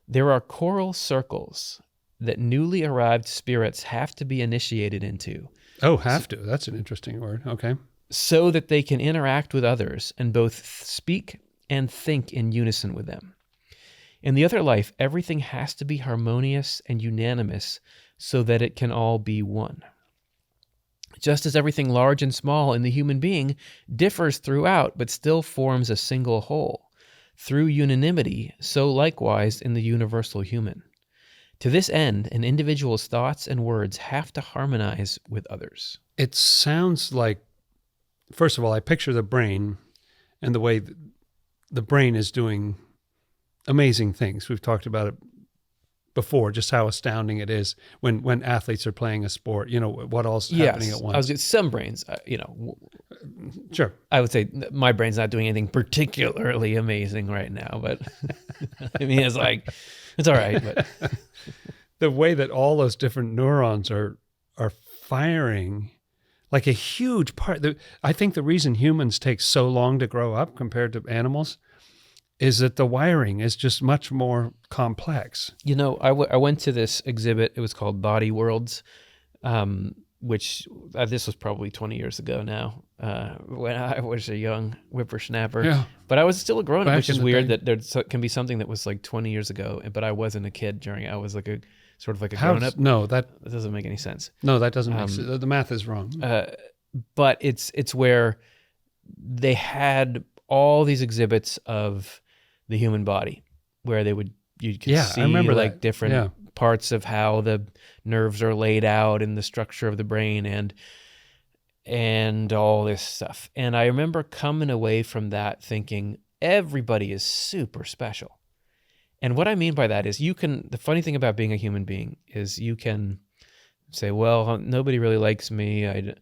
There are choral circles that newly arrived spirits have to be initiated into. Oh, have to. That's an interesting word. Okay. So that they can interact with others and both speak and think in unison with them. In the other life, everything has to be harmonious and unanimous so that it can all be one. Just as everything large and small in the human being differs throughout but still forms a single whole, through unanimity, so likewise in the universal human. To this end, an individual's thoughts and words have to harmonize with others. It sounds like, first of all, I picture the brain and the way the brain is doing amazing things. We've talked about it before, just how astounding it is when athletes are playing a sport, what all's happening at once. Some brains, Sure. I would say my brain's not doing anything particularly amazing right now, but I mean, it's all right. But the way that all those different neurons are firing, like a huge part. I think the reason humans take so long to grow up compared to animals is that the wiring is just much more complex. I went to this exhibit. It was called Body Worlds, which this was probably 20 years ago now, when I was a young whippersnapper. Yeah. But I was still a grown-up, Back which is in the weird day. that there can be something that was like 20 years ago, but I wasn't a kid during it. I was like a grown-up. No, that doesn't make any sense. doesn't make sense. The math is wrong. But it's where they had all these exhibits of the human body, where you could see I remember like that. different Yeah. parts of how the nerves are laid out and the structure of the brain and all this stuff. And I remember coming away from that thinking everybody is super special. And what I mean by that is the funny thing about being a human being is you can say, well, nobody really likes me. I'm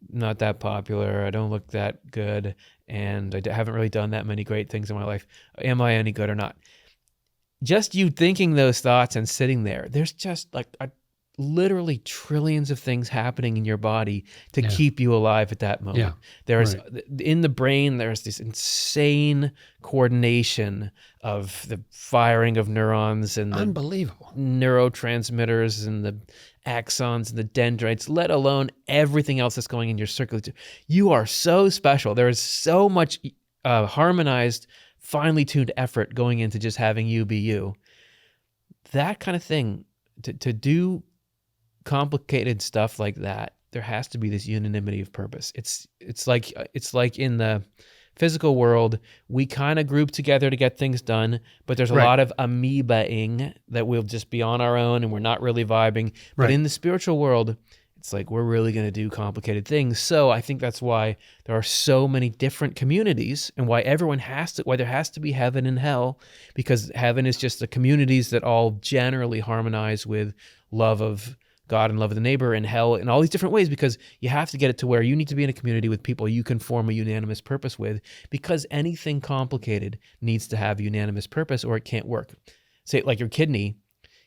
not that popular. I don't look that good. And I haven't really done that many great things in my life. Am I any good or not? Just you thinking those thoughts and sitting there, there's just like literally trillions of things happening in your body to keep you alive at that moment. Yeah. There's in the brain, there's this insane coordination of the firing of neurons and the Unbelievable. neurotransmitters and the axons and the dendrites, let alone everything else that's going in your circulatory. You are so special. There is so much harmonized, finely tuned effort going into just having you be you. That kind of thing, to do complicated stuff like that, there has to be this unanimity of purpose. It's like in the physical world, we kind of group together to get things done, but there's a lot of amoeba-ing that we'll just be on our own and we're not really vibing. But in the spiritual world, It's like we're really going to do complicated things. So I think that's why there are so many different communities, and why there has to be heaven and hell, because heaven is just the communities that all generally harmonize with love of God and love of the neighbor, and hell in all these different ways, because you have to get it to where you need to be in a community with people you can form a unanimous purpose with, because anything complicated needs to have unanimous purpose or it can't work. Say like your kidney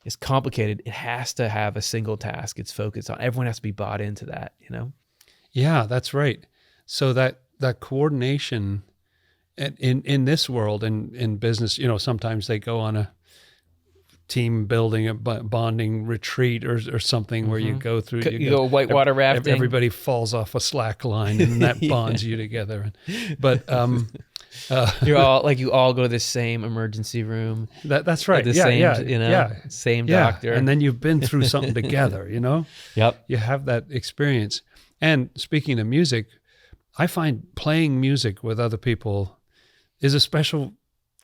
is complicated. It has to have a single task it's focused on. Everyone has to be bought into that, you know? Yeah, that's right. So that coordination in this world, in business, you know, sometimes they go on a team building, a bonding retreat or something where you go through, you go whitewater rafting. Everybody falls off a slack line and that bonds you together. But you all go to the same emergency room. That's right. The same doctor. And then you've been through something together, you know? Yep. You have that experience. And speaking of music, I find playing music with other people is a special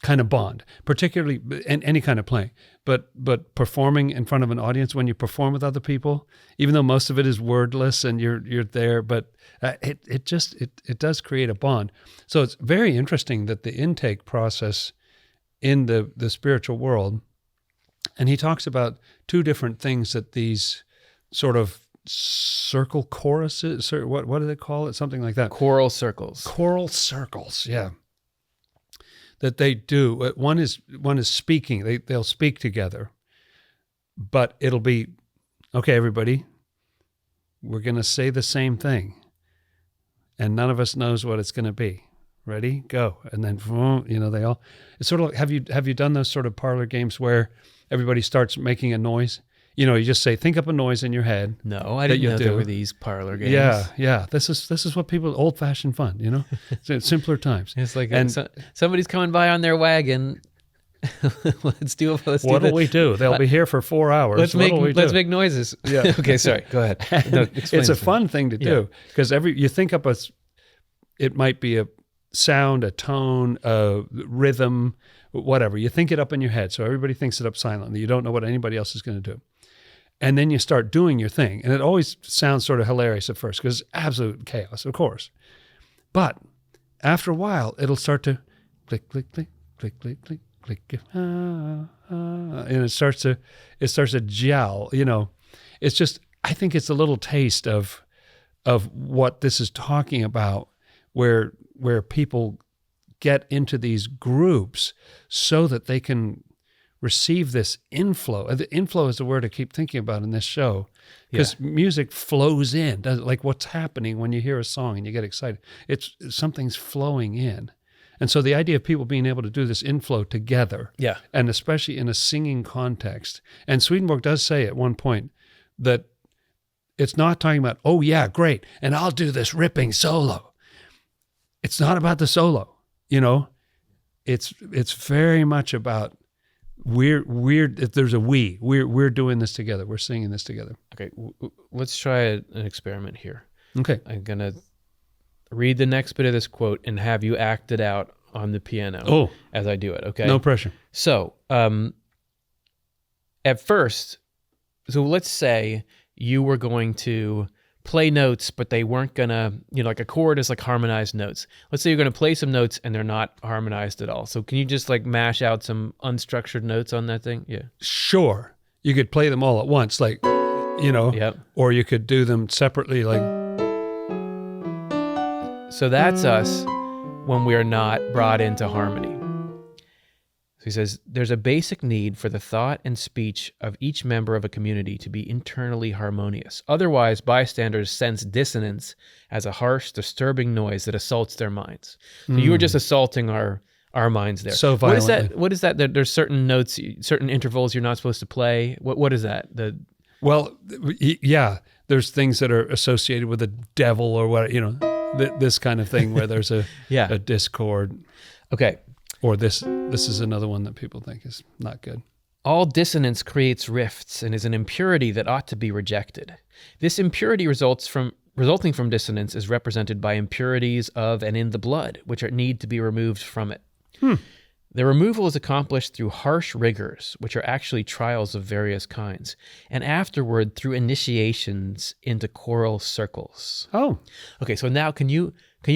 kind of bond, particularly in any kind of playing, but performing in front of an audience, when you perform with other people, even though most of it is wordless and you're there, but it does create a bond. So it's very interesting that the intake process in the spiritual world, and he talks about two different things that these sort of circle choruses, what do they call it? Something like that. Choral circles. Choral circles, yeah. That they do. One is speaking. They'll speak together, but it'll be, okay, everybody, we're going to say the same thing, and none of us knows what it's going to be. Ready, go, and then they all. It's sort of like, have you done those sort of parlor games where everybody starts making a noise? You know, you just say, think up a noise in your head. No, I didn't know there were these parlor games. Yeah. This is what people, old-fashioned fun, you know? It's simpler times. It's like somebody's coming by on their wagon. Let's do it. What'll we do? They'll be here for 4 hours. Let's make noises. Yeah. Okay, sorry. Go ahead. No, it's a fun thing to do, because you think up it might be a sound, a tone, a rhythm, whatever. You think it up in your head, so everybody thinks it up silently. You don't know what anybody else is going to do. And then you start doing your thing. And it always sounds sort of hilarious at first, because it's absolute chaos, of course. But after a while, it'll start to click, click, click, click, click, click, click, and it starts to gel, you know. It's just, I think it's a little taste of what this is talking about, where people get into these groups so that they can receive this inflow. The inflow is the word I keep thinking about in this show, because music flows in, like what's happening when you hear a song and you get excited. It's something's flowing in. And so the idea of people being able to do this inflow together, and especially in a singing context, and Swedenborg does say at one point that it's not talking about, oh yeah, great, and I'll do this ripping solo. It's not about the solo, you know. It's very much about if there's a we're doing this together. We're singing this together. Okay, let's try an experiment here. Okay. I'm going to read the next bit of this quote and have you act it out on the piano as I do it, okay? No pressure. So, at first, let's say you were going to play notes, but they weren't gonna, like a chord is like harmonized notes. Let's say you're gonna play some notes and they're not harmonized at all. So can you just like mash out some unstructured notes on that thing? Yeah. Sure. You could play them all at once, like, or you could do them separately, like. So that's us when we are not brought into harmony. So he says, there's a basic need for the thought and speech of each member of a community to be internally harmonious. Otherwise, bystanders sense dissonance as a harsh, disturbing noise that assaults their minds. So you were just assaulting our minds there. So violently. What is that? There's certain notes, certain intervals you're not supposed to play. What is that? Well, yeah, there's things that are associated with the devil or what, this kind of thing where there's a discord. Okay. Or this is another one that people think is not good. All dissonance creates rifts and is an impurity that ought to be rejected. This impurity resulting from dissonance is represented by impurities of and in the blood, which need to be removed from it. The removal is accomplished through harsh rigors, which are actually trials of various kinds, and afterward through initiations into choral circles. Oh, Okay, so now can you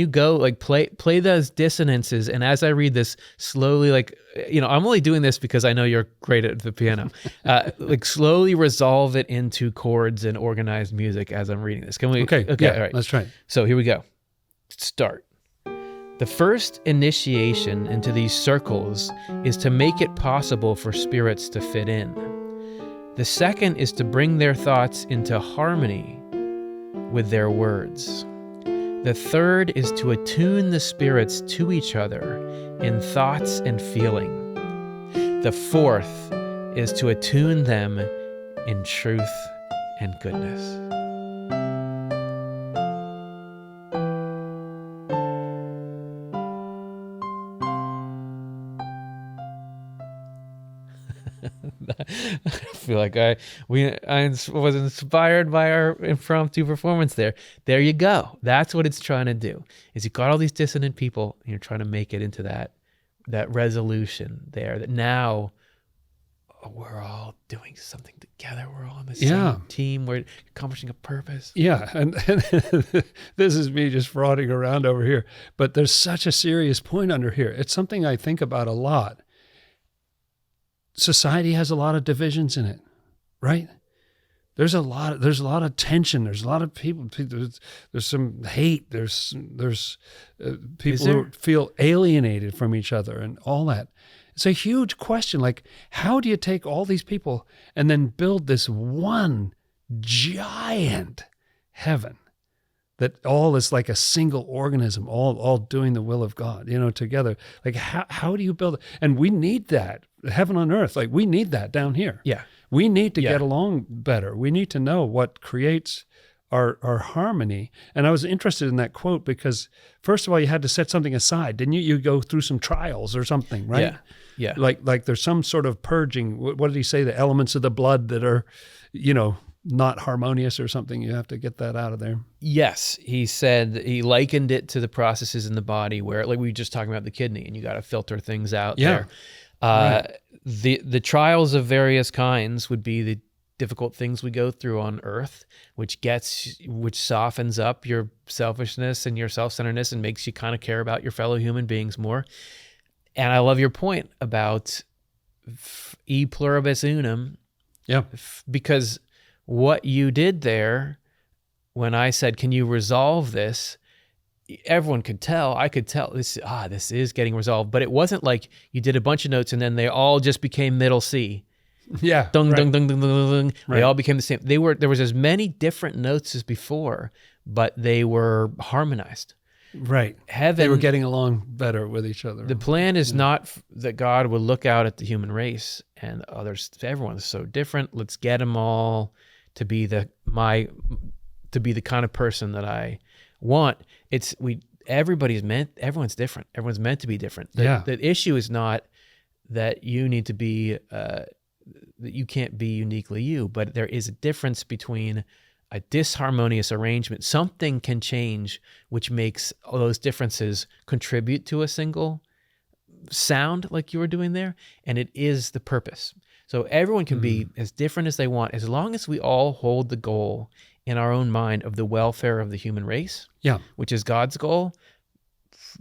go like play those dissonances, and as I read this slowly, like, I'm only doing this because I know you're great at the piano, like slowly resolve it into chords and organized music as I'm reading this. Can we? okay. Okay, Yeah, all right. let's try it. So here we go. Start. The first initiation into these circles is to make it possible for spirits to fit in. The second is to bring their thoughts into harmony with their words. The third is to attune the spirits to each other in thoughts and feeling. The fourth is to attune them in truth and goodness. I feel like I was inspired by our impromptu performance there. There you go. That's what it's trying to do. Is you got all these dissonant people, and you're trying to make it into that resolution there. That now we're all doing something together. We're all on the same team. We're accomplishing a purpose. Yeah, and this is me just frauding around over here. But there's such a serious point under here. It's something I think about a lot. Society has a lot of divisions in it, right? There's a lot of tension. There's a lot of people. There's some hate. There's people who feel alienated from each other and all that. It's a huge question. Like, how do you take all these people and then build this one giant heaven that all is like a single organism, all doing the will of God, together? Like, how do you build it? And we need that. Heaven on earth, like we need that down here. Yeah. We need to get along better. We need to know what creates our harmony. And I was interested in that quote because, first of all, you had to set something aside, didn't you? You go through some trials or something, right? Yeah. Like there's some sort of purging. What did he say? The elements of the blood that are, not harmonious or something. You have to get that out of there. Yes, he said he likened it to the processes in the body where, like we were just talking about the kidney, and you got to filter things out there. Right. The trials of various kinds would be the difficult things we go through on earth, which softens up your selfishness and your self-centeredness and makes you kind of care about your fellow human beings more. And I love your point about e pluribus unum. Yeah. Because what you did there, when I said, can you resolve this? Everyone could tell. I could tell this is getting resolved, but it wasn't like you did a bunch of notes and then they all just became middle C. Yeah. Dung, right. dung, dung, dung, dung, dung. Right. They all became the same. There was as many different notes as before, but they were harmonized. Right. Heaven, they were getting along better with each other. The plan is not that God would look out at the human race and others. Everyone is so different. Let's get them all to be the kind of person that I want. Everyone's different. Everyone's meant to be different. The issue is not that you need to be that you can't be uniquely you, but there is a difference between a disharmonious arrangement. Something can change which makes all those differences contribute to a single sound like you were doing there, and it is the purpose. So everyone can be as different as they want, as long as we all hold the goal in our own mind of the welfare of the human race, which is God's goal.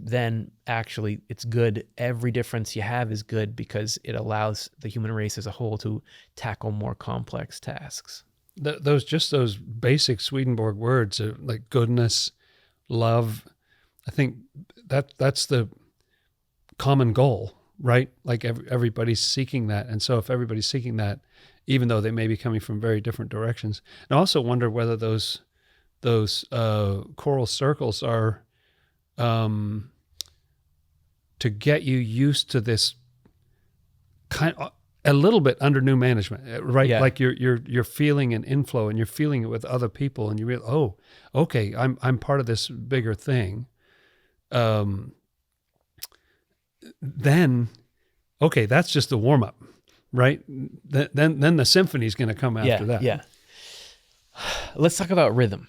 Then actually it's good. Every difference you have is good because it allows the human race as a whole to tackle more complex tasks. Those basic Swedenborg words like goodness, love, I think that's the common goal, right? Like everybody's seeking that. And so if everybody's seeking that, even though they may be coming from very different directions. And I also wonder whether those choral circles are to get you used to this kind of, a little bit under new management, right? Yeah. Like you're feeling an inflow and you're feeling it with other people, and you realize, oh, okay, I'm part of this bigger thing. Then, okay, that's just the warm up, right? Then the symphony's going to come after that. Yeah. Let's talk about rhythm,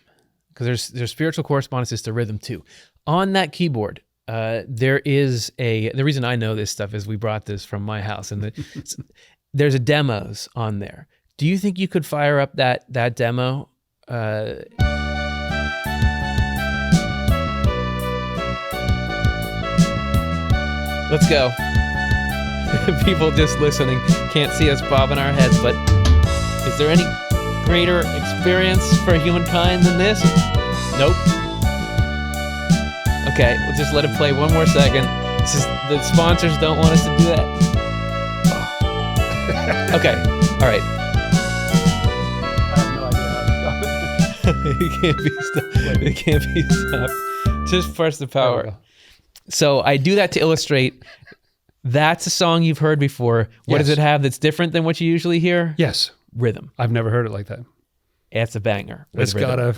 because there's spiritual correspondences to rhythm too. On that keyboard, there is the reason I know this stuff is we brought this from my house, and there's a demos on there. Do you think you could fire up that demo? Let's go. People just listening can't see us bobbing our heads, but is there any greater experience for humankind than this? Nope. Okay, we'll just let it play one more second. The sponsors don't want us to do that. Oh. Okay, all right. I have no idea how to stop it. It can't be stopped. Just press the power. So I do that to illustrate. That's a song you've heard before. What does it have that's different than what you usually hear? Yes. Rhythm. I've never heard it like that. It's a banger. It's got a...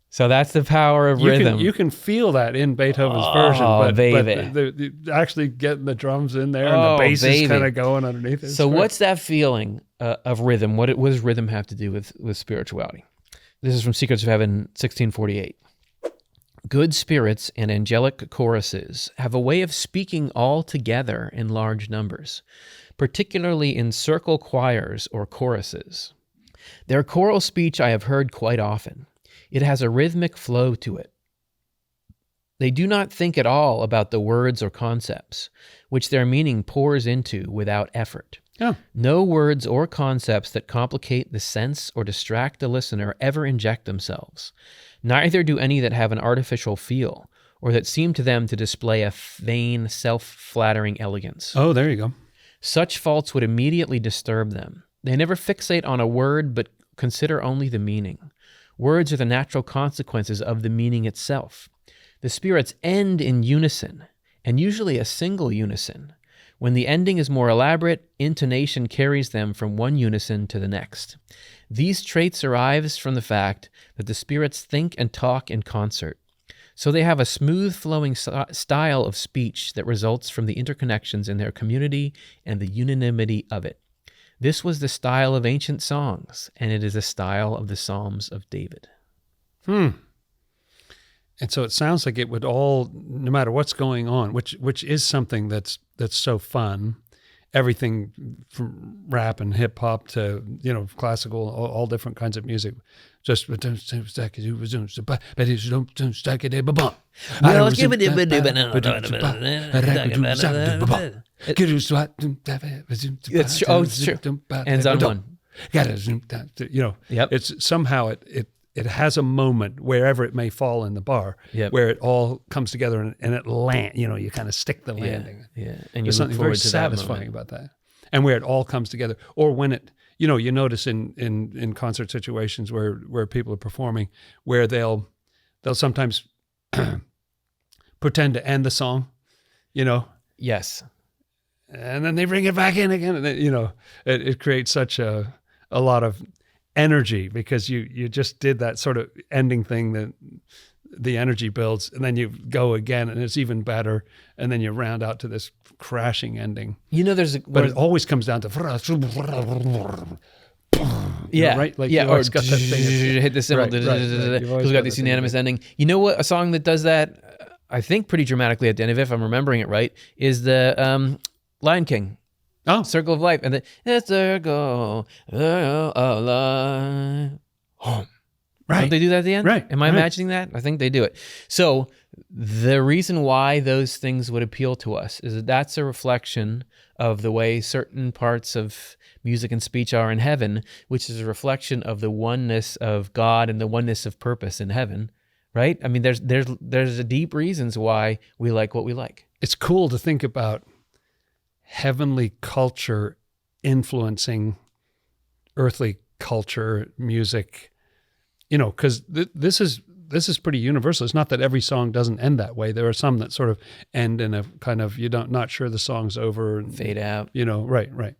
So that's the power of rhythm. You can feel that in Beethoven's version, but baby. actually getting the drums in there and the bass is kind of going underneath it. So what's that feeling of rhythm? What does rhythm have to do with spirituality? This is from Secrets of Heaven, 1648. Good spirits and angelic choruses have a way of speaking all together in large numbers, particularly in circle choirs or choruses. Their choral speech I have heard quite often. It has a rhythmic flow to it. They do not think at all about the words or concepts, which their meaning pours into without effort. Oh. No words or concepts that complicate the sense or distract the listener ever inject themselves. Neither do any that have an artificial feel, or that seem to them to display a vain, self-flattering elegance. Oh, there you go. Such faults would immediately disturb them. They never fixate on a word, but consider only the meaning. Words are the natural consequences of the meaning itself. The spirits end in unison, and usually a single unison. When the ending is more elaborate, intonation carries them from one unison to the next. These traits arise from the fact that the spirits think and talk in concert. So they have a smooth-flowing style of speech that results from the interconnections in their community and the unanimity of it. This was the style of ancient songs, and it is the style of the Psalms of David. And so it sounds like it would all, no matter what's going on, which is something that's so fun. Everything from rap and hip hop to classical, all different kinds of music. Just it's true. Ends on one. Yep. It's somehow it has a moment wherever it may fall in the bar, Yep. where it all comes together and it land. You kind of stick the landing. Yeah. And you There's look something forward very to satisfying that about that, and where it all comes together, or when it, you notice in concert situations where people are performing, where they'll sometimes pretend to end the song, Yes. and then they bring it back in again, and then, it creates such a lot of energy, because you just did that sort of ending thing that the energy builds, and then you go again and it's even better, and then you round out to this crashing ending. But it always comes down to right, like or it's got that thing hit the cymbal, right. You've who's always got got this that thing. unanimous ending. You know what? A song that does that, I think, pretty dramatically at the end of it, if I'm remembering it right, is the Lion King. Oh, Circle of Life, and then the circle of life. right. Don't they do that at the end? Right. Am I right. imagining that? I think they do it. So the reason why those things would appeal to us is that that's a reflection of the way certain parts of music and speech are in heaven, which is a reflection of the oneness of God and the oneness of purpose in heaven. Right? I mean, there's a deep reasons why we like what we like. It's cool to think about heavenly culture influencing earthly culture, music, because this is pretty universal. It's not that every song doesn't end that way. There are some that sort of end in a kind of, not sure the song's over. And, Fade out. Right.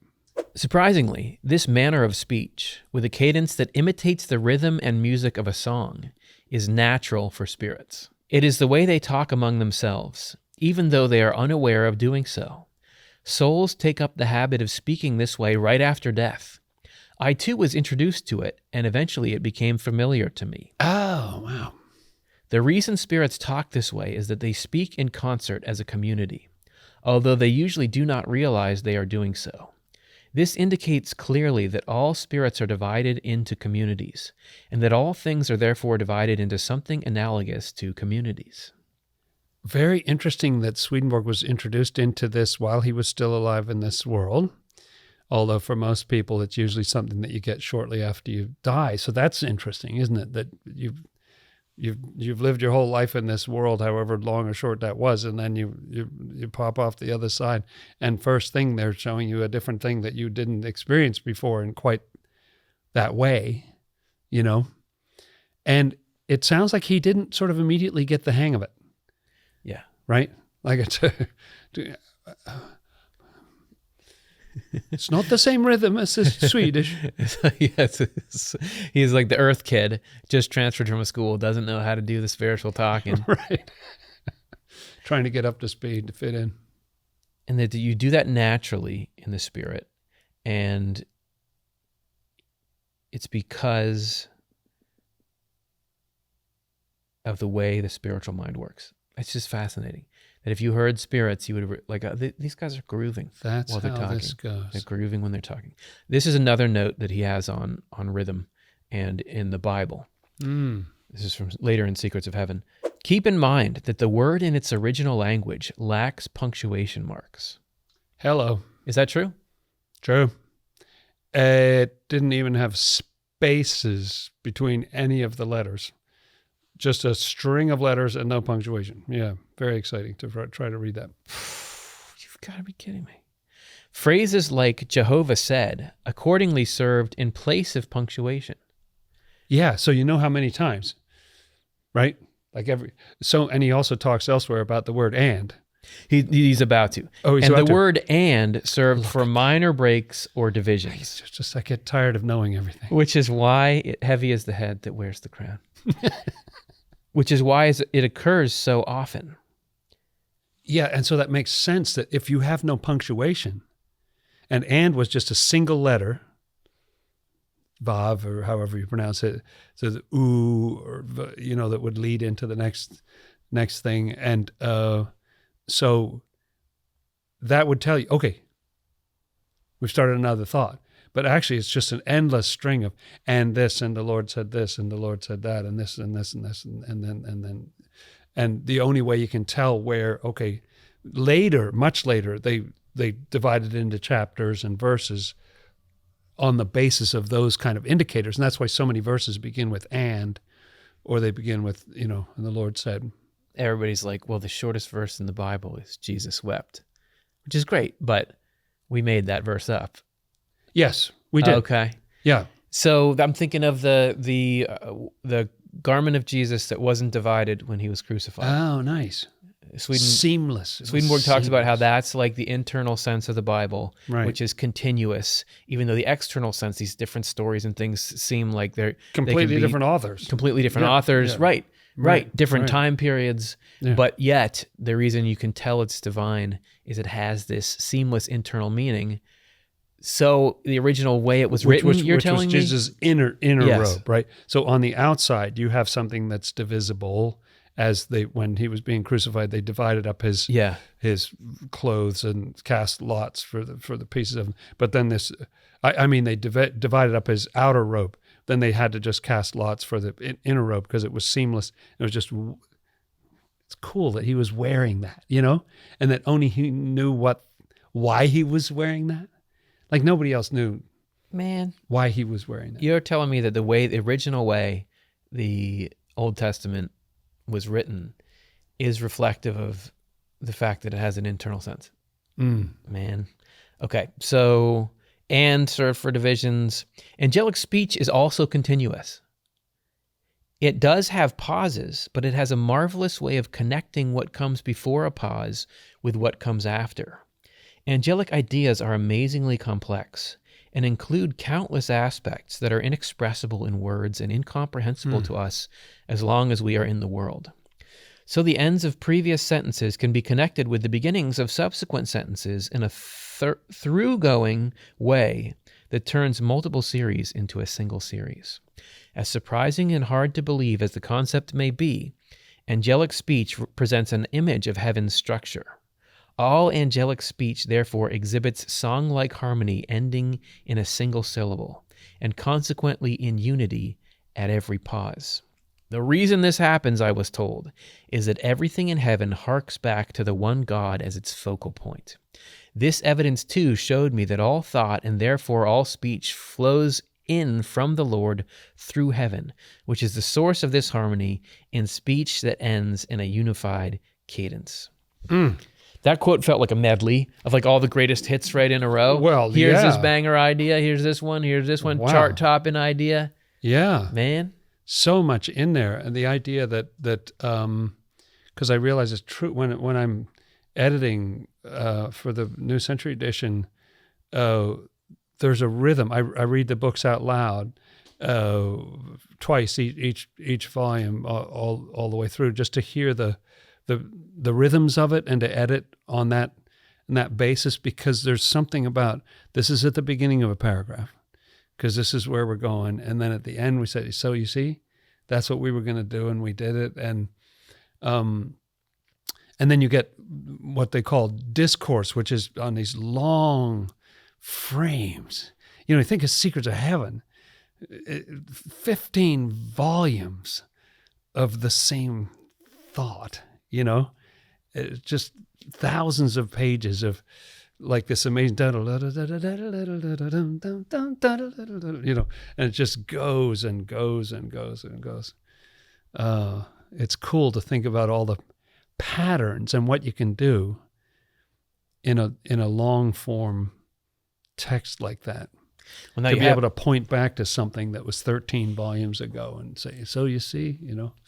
Surprisingly, this manner of speech, with a cadence that imitates the rhythm and music of a song, is natural for spirits. It is the way they talk among themselves, even though they are unaware of doing so. Souls take up the habit of speaking this way right after death. I too was introduced to it, and eventually it became familiar to me. Oh, wow. The reason spirits talk this way is that they speak in concert as a community, although they usually do not realize they are doing so. This indicates clearly that all spirits are divided into communities, and that all things are therefore divided into something analogous to communities. Very interesting that Swedenborg was introduced into this while he was still alive in this world. Although for most people, it's usually something that you get shortly after you die. So that's interesting, isn't it? That you've lived your whole life in this world, however long or short that was, and then you pop off the other side, and first thing they're showing you a different thing that you didn't experience before in quite that way, you know. And it sounds like he didn't sort of immediately get the hang of it. Yeah. Right? Like it's not the same rhythm as the Swedish. Yes, he's like the Earth kid, just transferred from a school, doesn't know how to do the spiritual talking. Right. Trying to get up to speed to fit in. And that you do that naturally in the spirit. And it's because of the way the spiritual mind works. It's just fascinating. That if you heard spirits, you would these guys are grooving That's while they're how talking. this goes. They're grooving when they're talking. This is another note that he has on rhythm and in the Bible. This is from later in Secrets of Heaven. Keep in mind that the word in its original language lacks punctuation marks. Hello. Is that true? True. It didn't even have spaces between any of the letters. Just a string of letters and no punctuation. Yeah, very exciting to try to read that. You've got to be kidding me. Phrases like Jehovah said accordingly served in place of punctuation. Yeah, so you know how many times, right? And he also talks elsewhere about the word and. He's about to. Oh, he's and about the to. word and served for minor breaks or divisions. It's just I get tired of knowing everything. Which is why heavy is the head that wears the crown. Which is why it occurs so often. Yeah, and so that makes sense that if you have no punctuation, and was just a single letter, vav, or however you pronounce it, so the oo, or, you know, that would lead into the next thing. And so that would tell you, okay, we've started another thought. But actually, it's just an endless string of, and this, and the Lord said this, and the Lord said that, and this, and this, and this, and then. And the only way you can tell where, okay, later, much later, they divided into chapters and verses on the basis of those kind of indicators. And that's why so many verses begin with and, or they begin with, you know, and the Lord said. Everybody's like, well, the shortest verse in the Bible is Jesus wept, which is great, but we made that verse up. Yes, we did. Okay. Yeah. So I'm thinking of the garment of Jesus that wasn't divided when he was crucified. Oh, nice. Seamless. Swedenborg talks about how that's like the internal sense of the Bible, right, which is continuous, even though the external sense, these different stories and things seem like they're completely different authors. Completely different authors, yeah. Right. Different time periods, yeah. But yet the reason you can tell it's divine is it has this seamless internal meaning. So the original way it was written, which telling was me? Jesus' inner Yes. robe, right? So on the outside, you have something that's divisible. When he was being crucified, they divided up his clothes and cast lots for the pieces of them. But then they divided up his outer robe. Then they had to just cast lots for the inner robe because it was seamless. It was just, it's cool that he was wearing that, you know, and that only he knew why he was wearing that. Like nobody else knew, why he was wearing that. You're telling me that the original way the Old Testament was written is reflective of the fact that it has an internal sense. Man. Okay, so, and served for divisions. Angelic speech is also continuous. It does have pauses, but it has a marvelous way of connecting what comes before a pause with what comes after. Angelic ideas are amazingly complex and include countless aspects that are inexpressible in words and incomprehensible to us as long as we are in the world. So the ends of previous sentences can be connected with the beginnings of subsequent sentences in a through-going way that turns multiple series into a single series. As surprising and hard to believe as the concept may be, Angelic speech presents an image of heaven's structure. All angelic speech, therefore, exhibits song-like harmony ending in a single syllable, and consequently in unity at every pause. The reason this happens, I was told, is that everything in heaven harks back to the one God as its focal point. This evidence, too, showed me that all thought and therefore all speech flows in from the Lord through heaven, which is the source of this harmony in speech that ends in a unified cadence. That quote felt like a medley of like all the greatest hits right in a row. Well, here's this banger idea, here's this one, Wow. chart topping idea. Yeah. Man. So much in there. And the idea that because I realize it's true when I'm editing for the New Century Edition, there's a rhythm. I read the books out loud twice each volume all the way through, just to hear the rhythms of it and to edit on that basis, because there's something about this is at the beginning of a paragraph, because this is where we're going, and then at the end we say, so you see, that's what we were going to do, and we did it, and then you get what they call discourse, which is on these long frames. You think of Secrets of Heaven, 15 volumes of the same thought, It's just thousands of pages of like this amazing, and it just goes and goes and goes and goes. It's cool to think about all the patterns and what you can do in a long form text like that. Well, now to you be have, able to point back to something that was 13 volumes ago and say, so you see,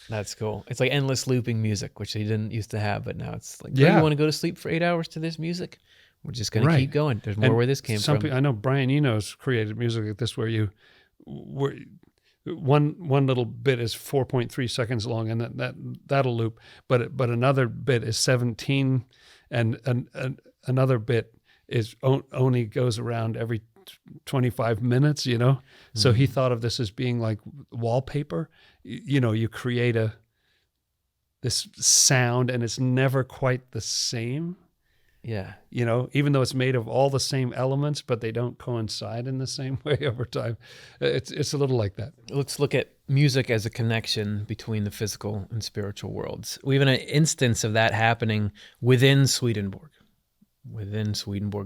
That's cool. It's like endless looping music, which they didn't used to have, but now it's like, Yeah. you want to go to sleep for 8 hours to this music? We're just going to Right. keep going. There's more And where this came from. I know Brian Eno's created music like this, where one little bit is 4.3 seconds long, and that'll loop, but another bit is 17, and another bit is only goes around every 25 minutes, So he thought of this as being like wallpaper. You create this sound, and it's never quite the same. Yeah. Even though it's made of all the same elements, but they don't coincide in the same way over time. It's a little like that. Let's look at music as a connection between the physical and spiritual worlds. We have an instance of that happening within Swedenborg's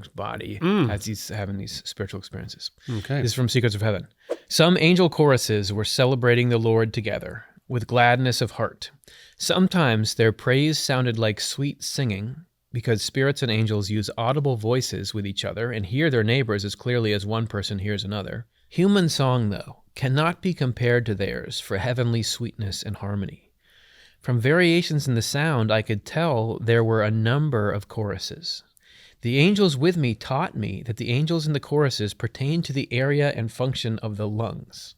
body as he's having these spiritual experiences. Okay. This is from Secrets of Heaven. Some angel choruses were celebrating the Lord together with gladness of heart. Sometimes their praise sounded like sweet singing, because spirits and angels use audible voices with each other and hear their neighbors as clearly as one person hears another. Human song, though, cannot be compared to theirs for heavenly sweetness and harmony. From variations in the sound, I could tell there were a number of choruses. The angels with me taught me that the angels in the choruses pertain to the area and function of the lungs.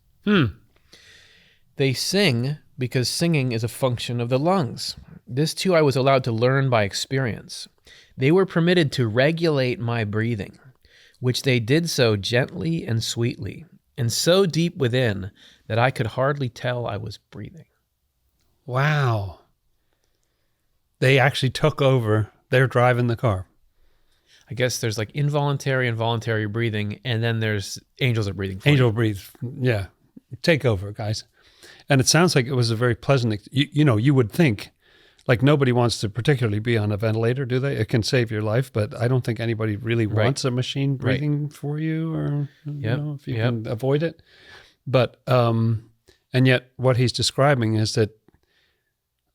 They sing because singing is a function of the lungs. This too I was allowed to learn by experience. They were permitted to regulate my breathing, which they did so gently and sweetly, and so deep within that I could hardly tell I was breathing. Wow. They actually took over. They're driving the car. I guess there's like involuntary and voluntary breathing, and then there's angels are breathing for Angel you. breathe. Yeah. Take over, guys. And it sounds like it was a very pleasant, you would think, like nobody wants to particularly be on a ventilator, do they? It can save your life, but I don't think anybody really wants a machine breathing for you, or if you can avoid it. But, and yet what he's describing is that,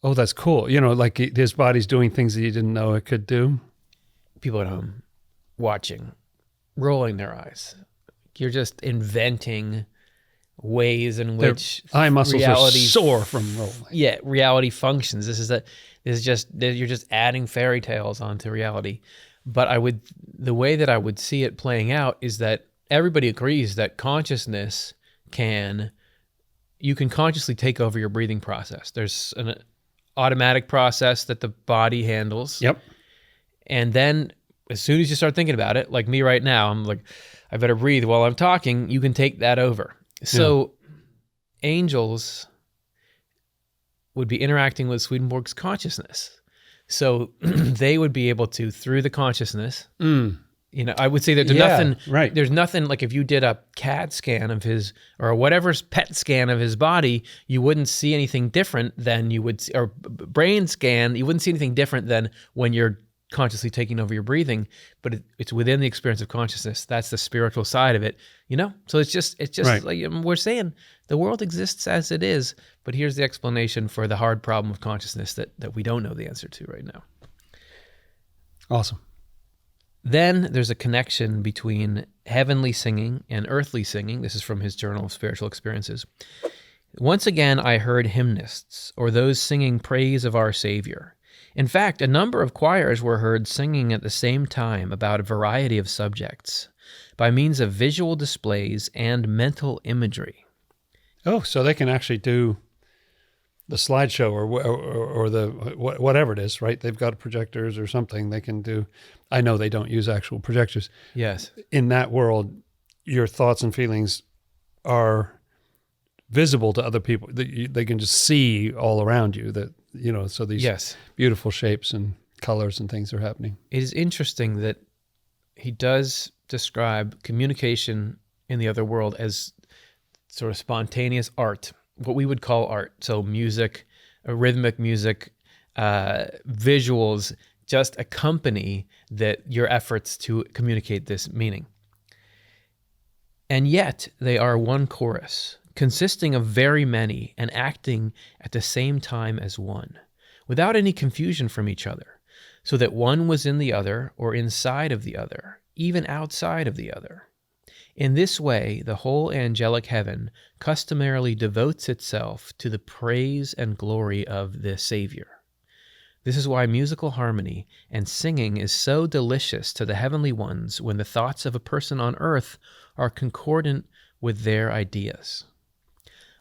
oh, that's cool. Like his body's doing things that he didn't know it could do. People at home watching, rolling their eyes. You're just inventing ways in which eye muscles reality are sore from rolling. Yeah, reality functions. You're just adding fairy tales onto reality. But the way that I would see it playing out is that everybody agrees that you can consciously take over your breathing process. There's an automatic process that the body handles. Yep. And then as soon as you start thinking about it, like me right now, I'm like, I better breathe while I'm talking. You can take that over. So angels would be interacting with Swedenborg's consciousness. So they would be able to, through the consciousness, I would say that there's nothing like if you did a CAT scan of his or whatever's PET scan of his body, you wouldn't see anything different than you would, or brain scan, you wouldn't see anything different than when you're consciously taking over your breathing, but it's within the experience of consciousness. That's the spiritual side of it, So it's just Right. like we're saying, the world exists as it is, but here's the explanation for the hard problem of consciousness that we don't know the answer to right now. Awesome. Then there's a connection between heavenly singing and earthly singing. This is from his Journal of Spiritual Experiences. Once again, I heard hymnists, or those singing praise of our Savior. In fact, a number of choirs were heard singing at the same time about a variety of subjects by means of visual displays and mental imagery. Oh, so they can actually do the slideshow or the whatever it is, right? They've got projectors or something they can do. I know they don't use actual projectors. Yes. In that world, your thoughts and feelings are visible to other people. They can just see all around you so these beautiful shapes and colors and things are happening. It is interesting that he does describe communication in the other world as sort of spontaneous art, what we would call art. So music, rhythmic music, visuals just accompany your efforts to communicate this meaning. And yet they are one chorus, consisting of very many and acting at the same time as one, without any confusion from each other, so that one was in the other or inside of the other, even outside of the other. In this way, the whole angelic heaven customarily devotes itself to the praise and glory of the Savior. This is why musical harmony and singing is so delicious to the heavenly ones when the thoughts of a person on earth are concordant with their ideas.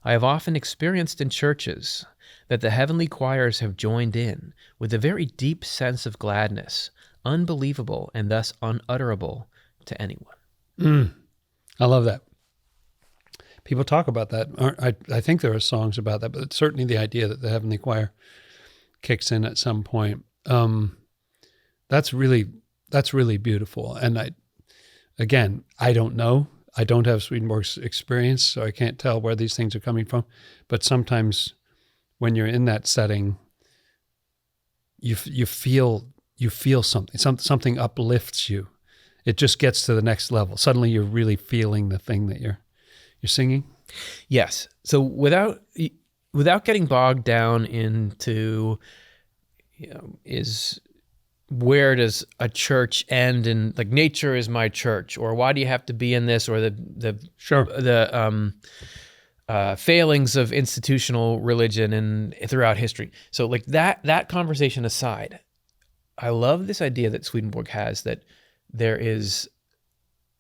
I have often experienced in churches that the heavenly choirs have joined in with a very deep sense of gladness, unbelievable and thus unutterable to anyone. I love that. People talk about that. I think there are songs about that, but it's certainly the idea that the heavenly choir kicks in at some point. That's really beautiful. And I don't know. I don't have Swedenborg's experience, so I can't tell where these things are coming from. But sometimes when you're in that setting, you feel something uplifts you. It just gets to the next level. Suddenly you're really feeling the thing that you're singing. Yes. So without getting bogged down into, where does a church end, and like nature is my church, or why do you have to be in this, or the failings of institutional religion and throughout history. So like that conversation aside, I love this idea that Swedenborg has that there is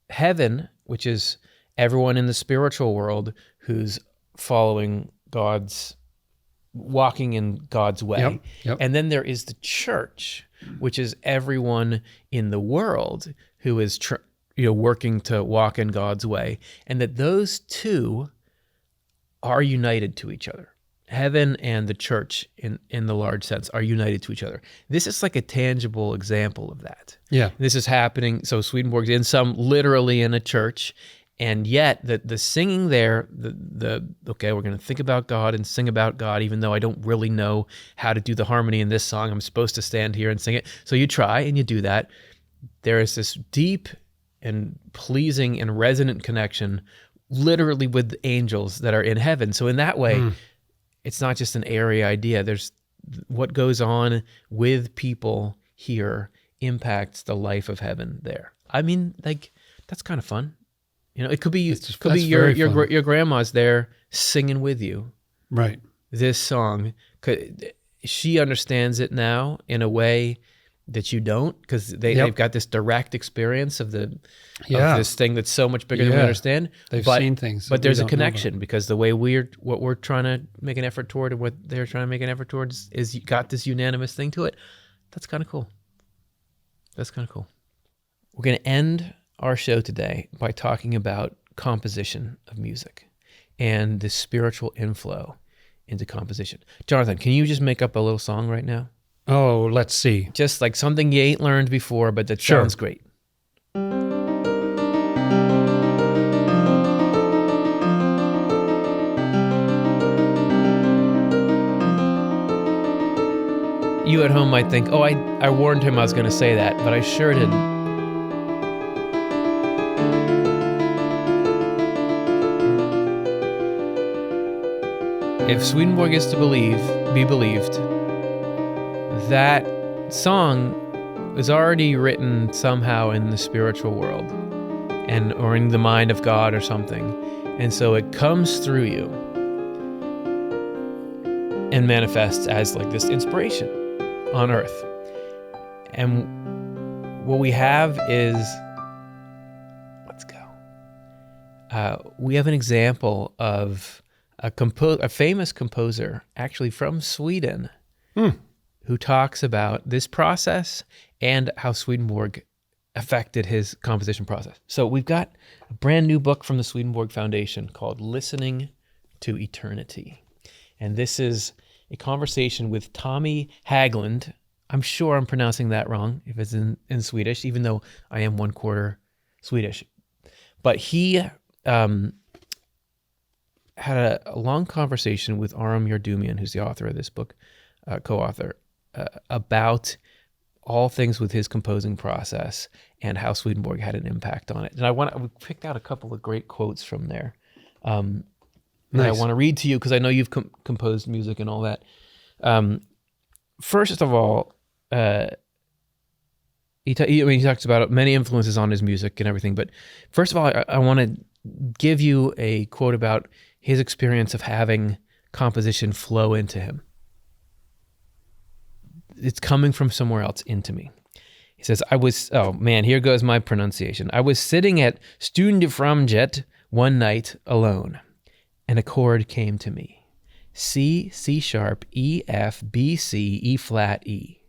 heaven, which is everyone in the spiritual world who's walking in God's way. Yep. And then there is the church, which is everyone in the world who is working to walk in God's way. And that those two are united to each other. Heaven and the church in the large sense are united to each other. This is like a tangible example of that. Yeah. This is happening. So Swedenborg's literally in a church, and yet the singing there, okay, we're going to think about God and sing about God, even though I don't really know how to do the harmony in this song. I'm supposed to stand here and sing it. So you try and you do that. There is this deep and pleasing and resonant connection literally with the angels that are in heaven. So in that way, it's not just an airy idea. There's what goes on with people here impacts the life of heaven there. I mean, like, that's kind of fun. It could be your grandma's there singing with you. Right. This song, she understands it now in a way that you don't, because they've got this direct experience of this thing that's so much bigger than we understand. They've seen things, but there's a connection because the way what we're trying to make an effort toward and what they're trying to make an effort towards is got this unanimous thing to it. That's kind of cool. We're going to end our show today by talking about composition of music and the spiritual inflow into composition. Jonathan, can you just make up a little song right now? Oh, let's see. Just like something you ain't learned before, but that Sure. sounds great. You at home might think, oh, I warned him I was going to say that, but I sure didn't. If Swedenborg is to be believed, that song is already written somehow in the spiritual world or in the mind of God or something. And so it comes through you and manifests as like this inspiration on earth. And what we have is, let's go. We have an example of a famous composer, actually from Sweden, who talks about this process and how Swedenborg affected his composition process. So we've got a brand new book from the Swedenborg Foundation called Listening to Eternity. And this is a conversation with Tommy Haglund. I'm sure I'm pronouncing that wrong if it's in Swedish, even though I am 1/4 Swedish. But he had a long conversation with Aram Yardumian, who's the author of this book, co-author, about all things with his composing process and how Swedenborg had an impact on it. And we picked out a couple of great quotes from there. That I want to read to you because I know you've composed music and all that. First of all, he talks about many influences on his music and everything. But first of all, I want to give you a quote about his experience of having composition flow into him. It's coming from somewhere else into me. He says, here goes my pronunciation. I was sitting at Stunde Framjet one night alone, and a chord came to me. C, C sharp, E, F, B, C, E flat, E.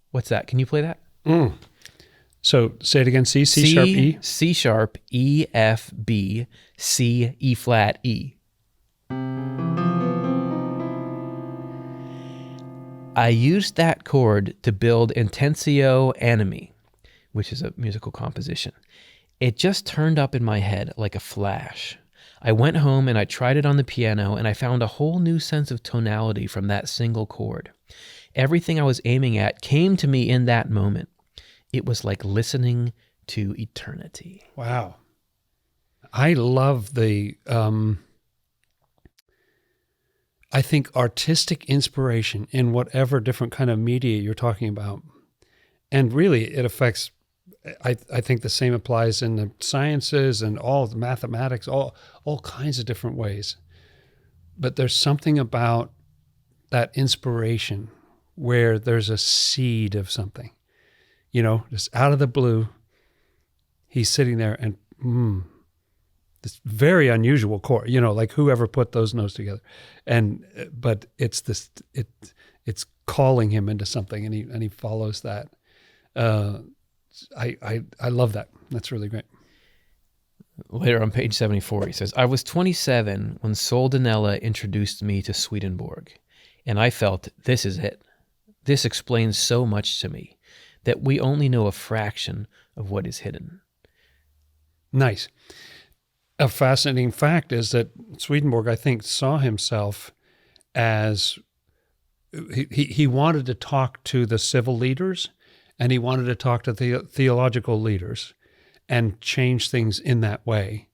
What's that? Can you play that? So say it again. C sharp, E. C sharp, E, F, B, C, E flat, E. I used that chord to build Intensio Animi, which is a musical composition. It just turned up in my head like a flash. I went home and I tried it on the piano, and I found a whole new sense of tonality from that single chord. Everything I was aiming at came to me in that moment. It was like listening to eternity. Wow. I love the, I think, artistic inspiration in whatever different kind of media you're talking about. And really, it affects, I think the same applies in the sciences and all the mathematics, all kinds of different ways. But there's something about that inspiration where there's a seed of something. Just out of the blue, he's sitting there and this very unusual chord, like whoever put those notes together. But it's this, it's calling him into something, and he follows that. I love that. That's really great. Later on page 74, he says, I was 27 when Saul Danella introduced me to Swedenborg, and I felt, this is it. This explains so much to me, that we only know a fraction of what is hidden. Nice. A fascinating fact is that Swedenborg, I think, saw himself as he wanted to talk to the civil leaders, and he wanted to talk to the theological leaders and change things in that way.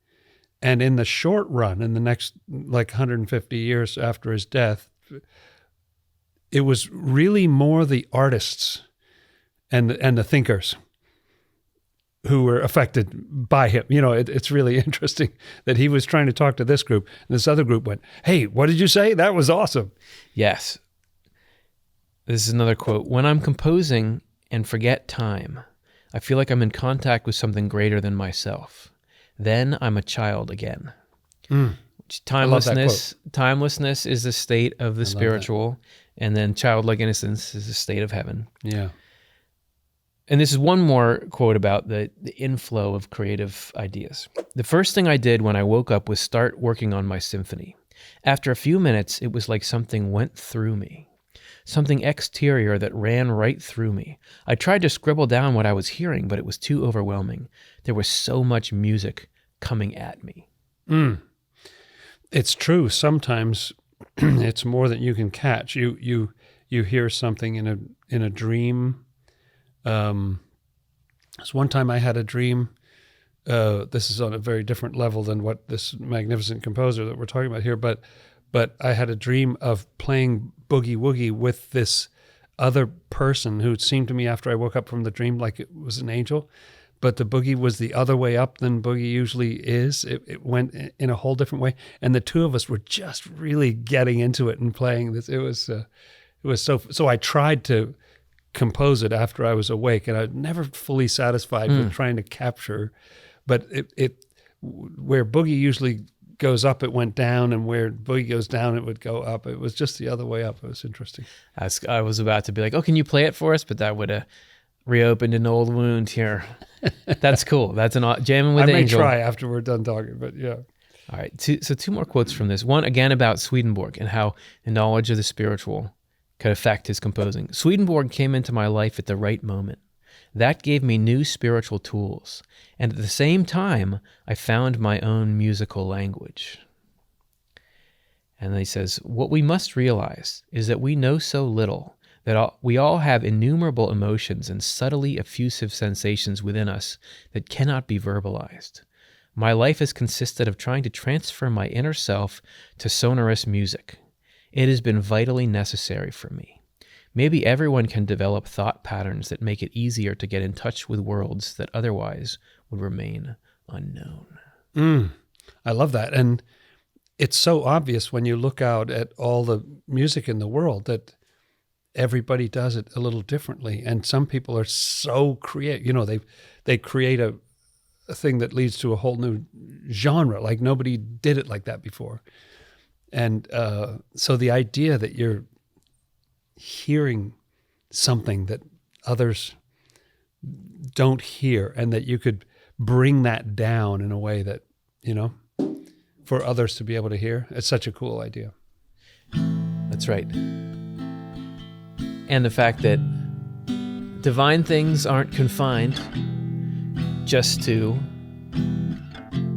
And in the short run, in the next 150 years after his death, it was really more the artists and the thinkers who were affected by him. It's really interesting that he was trying to talk to this group, and this other group went, hey, what did you say? That was awesome. Yes. This is another quote. When I'm composing and forget time, I feel like I'm in contact with something greater than myself. Then I'm a child again. Timelessness is the state of the spiritual, and then childlike innocence is the state of heaven. Yeah. And this is one more quote about the inflow of creative ideas. The first thing I did when I woke up was start working on my symphony. After a few minutes, it was like something went through me. Something exterior that ran right through me. I tried to scribble down what I was hearing, but it was too overwhelming. There was so much music coming at me. It's true. Sometimes it's more than you can catch. You hear something in a dream. So one time I had a dream. This is on a very different level than what this magnificent composer that we're talking about here, but I had a dream of playing boogie woogie with this other person who seemed to me after I woke up from the dream like it was an angel, but the boogie was the other way up than boogie usually is. It went in a whole different way, and the two of us were just really getting into it and playing this. It was so I tried to compose it after I was awake, and I was never fully satisfied with trying to capture, but it where boogie usually goes up, it went down, and where boogie goes down, it would go up. It was just the other way up. It was interesting. I was about to be like, oh, can you play it for us? But that would have reopened an old wound here. That's cool. That's jamming with Angel. I may try after we're done talking, but yeah. All right. So two more quotes from this. One, again, about Swedenborg and how the knowledge of the spiritual could affect his composing. Swedenborg came into my life at the right moment. That gave me new spiritual tools, and at the same time, I found my own musical language. And then he says, what we must realize is that we know so little, that we all have innumerable emotions and subtly effusive sensations within us that cannot be verbalized. My life has consisted of trying to transfer my inner self to sonorous music. It has been vitally necessary for me. Maybe everyone can develop thought patterns that make it easier to get in touch with worlds that otherwise would remain unknown. I love that. And it's so obvious when you look out at all the music in the world that everybody does it a little differently. And some people are so creative. They create a thing that leads to a whole new genre. Like nobody did it like that before. And so the idea that you're hearing something that others don't hear, and that you could bring that down in a way that, for others to be able to hear, it's such a cool idea. That's right. And the fact that divine things aren't confined just to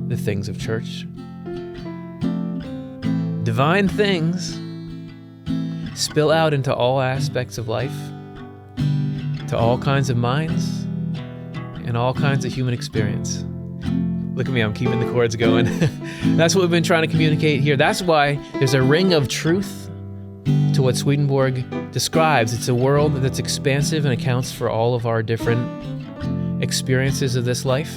the things of church. Divine things spill out into all aspects of life, to all kinds of minds, and all kinds of human experience. Look at me, I'm keeping the chords going. That's what we've been trying to communicate here. That's why there's a ring of truth to what Swedenborg describes. It's a world that's expansive and accounts for all of our different experiences of this life.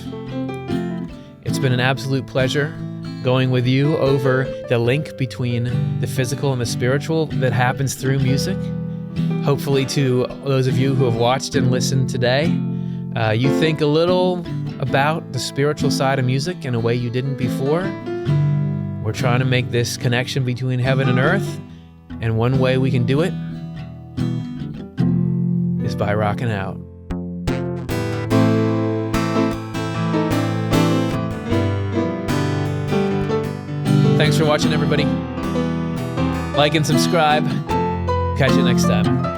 It's been an absolute pleasure going with you over the link between the physical and the spiritual that happens through music. Hopefully to those of you who have watched and listened today, you think a little about the spiritual side of music in a way you didn't before. We're trying to make this connection between heaven and earth, and one way we can do it is by rocking out. Thanks for watching, everybody. Like and subscribe. Catch you next time.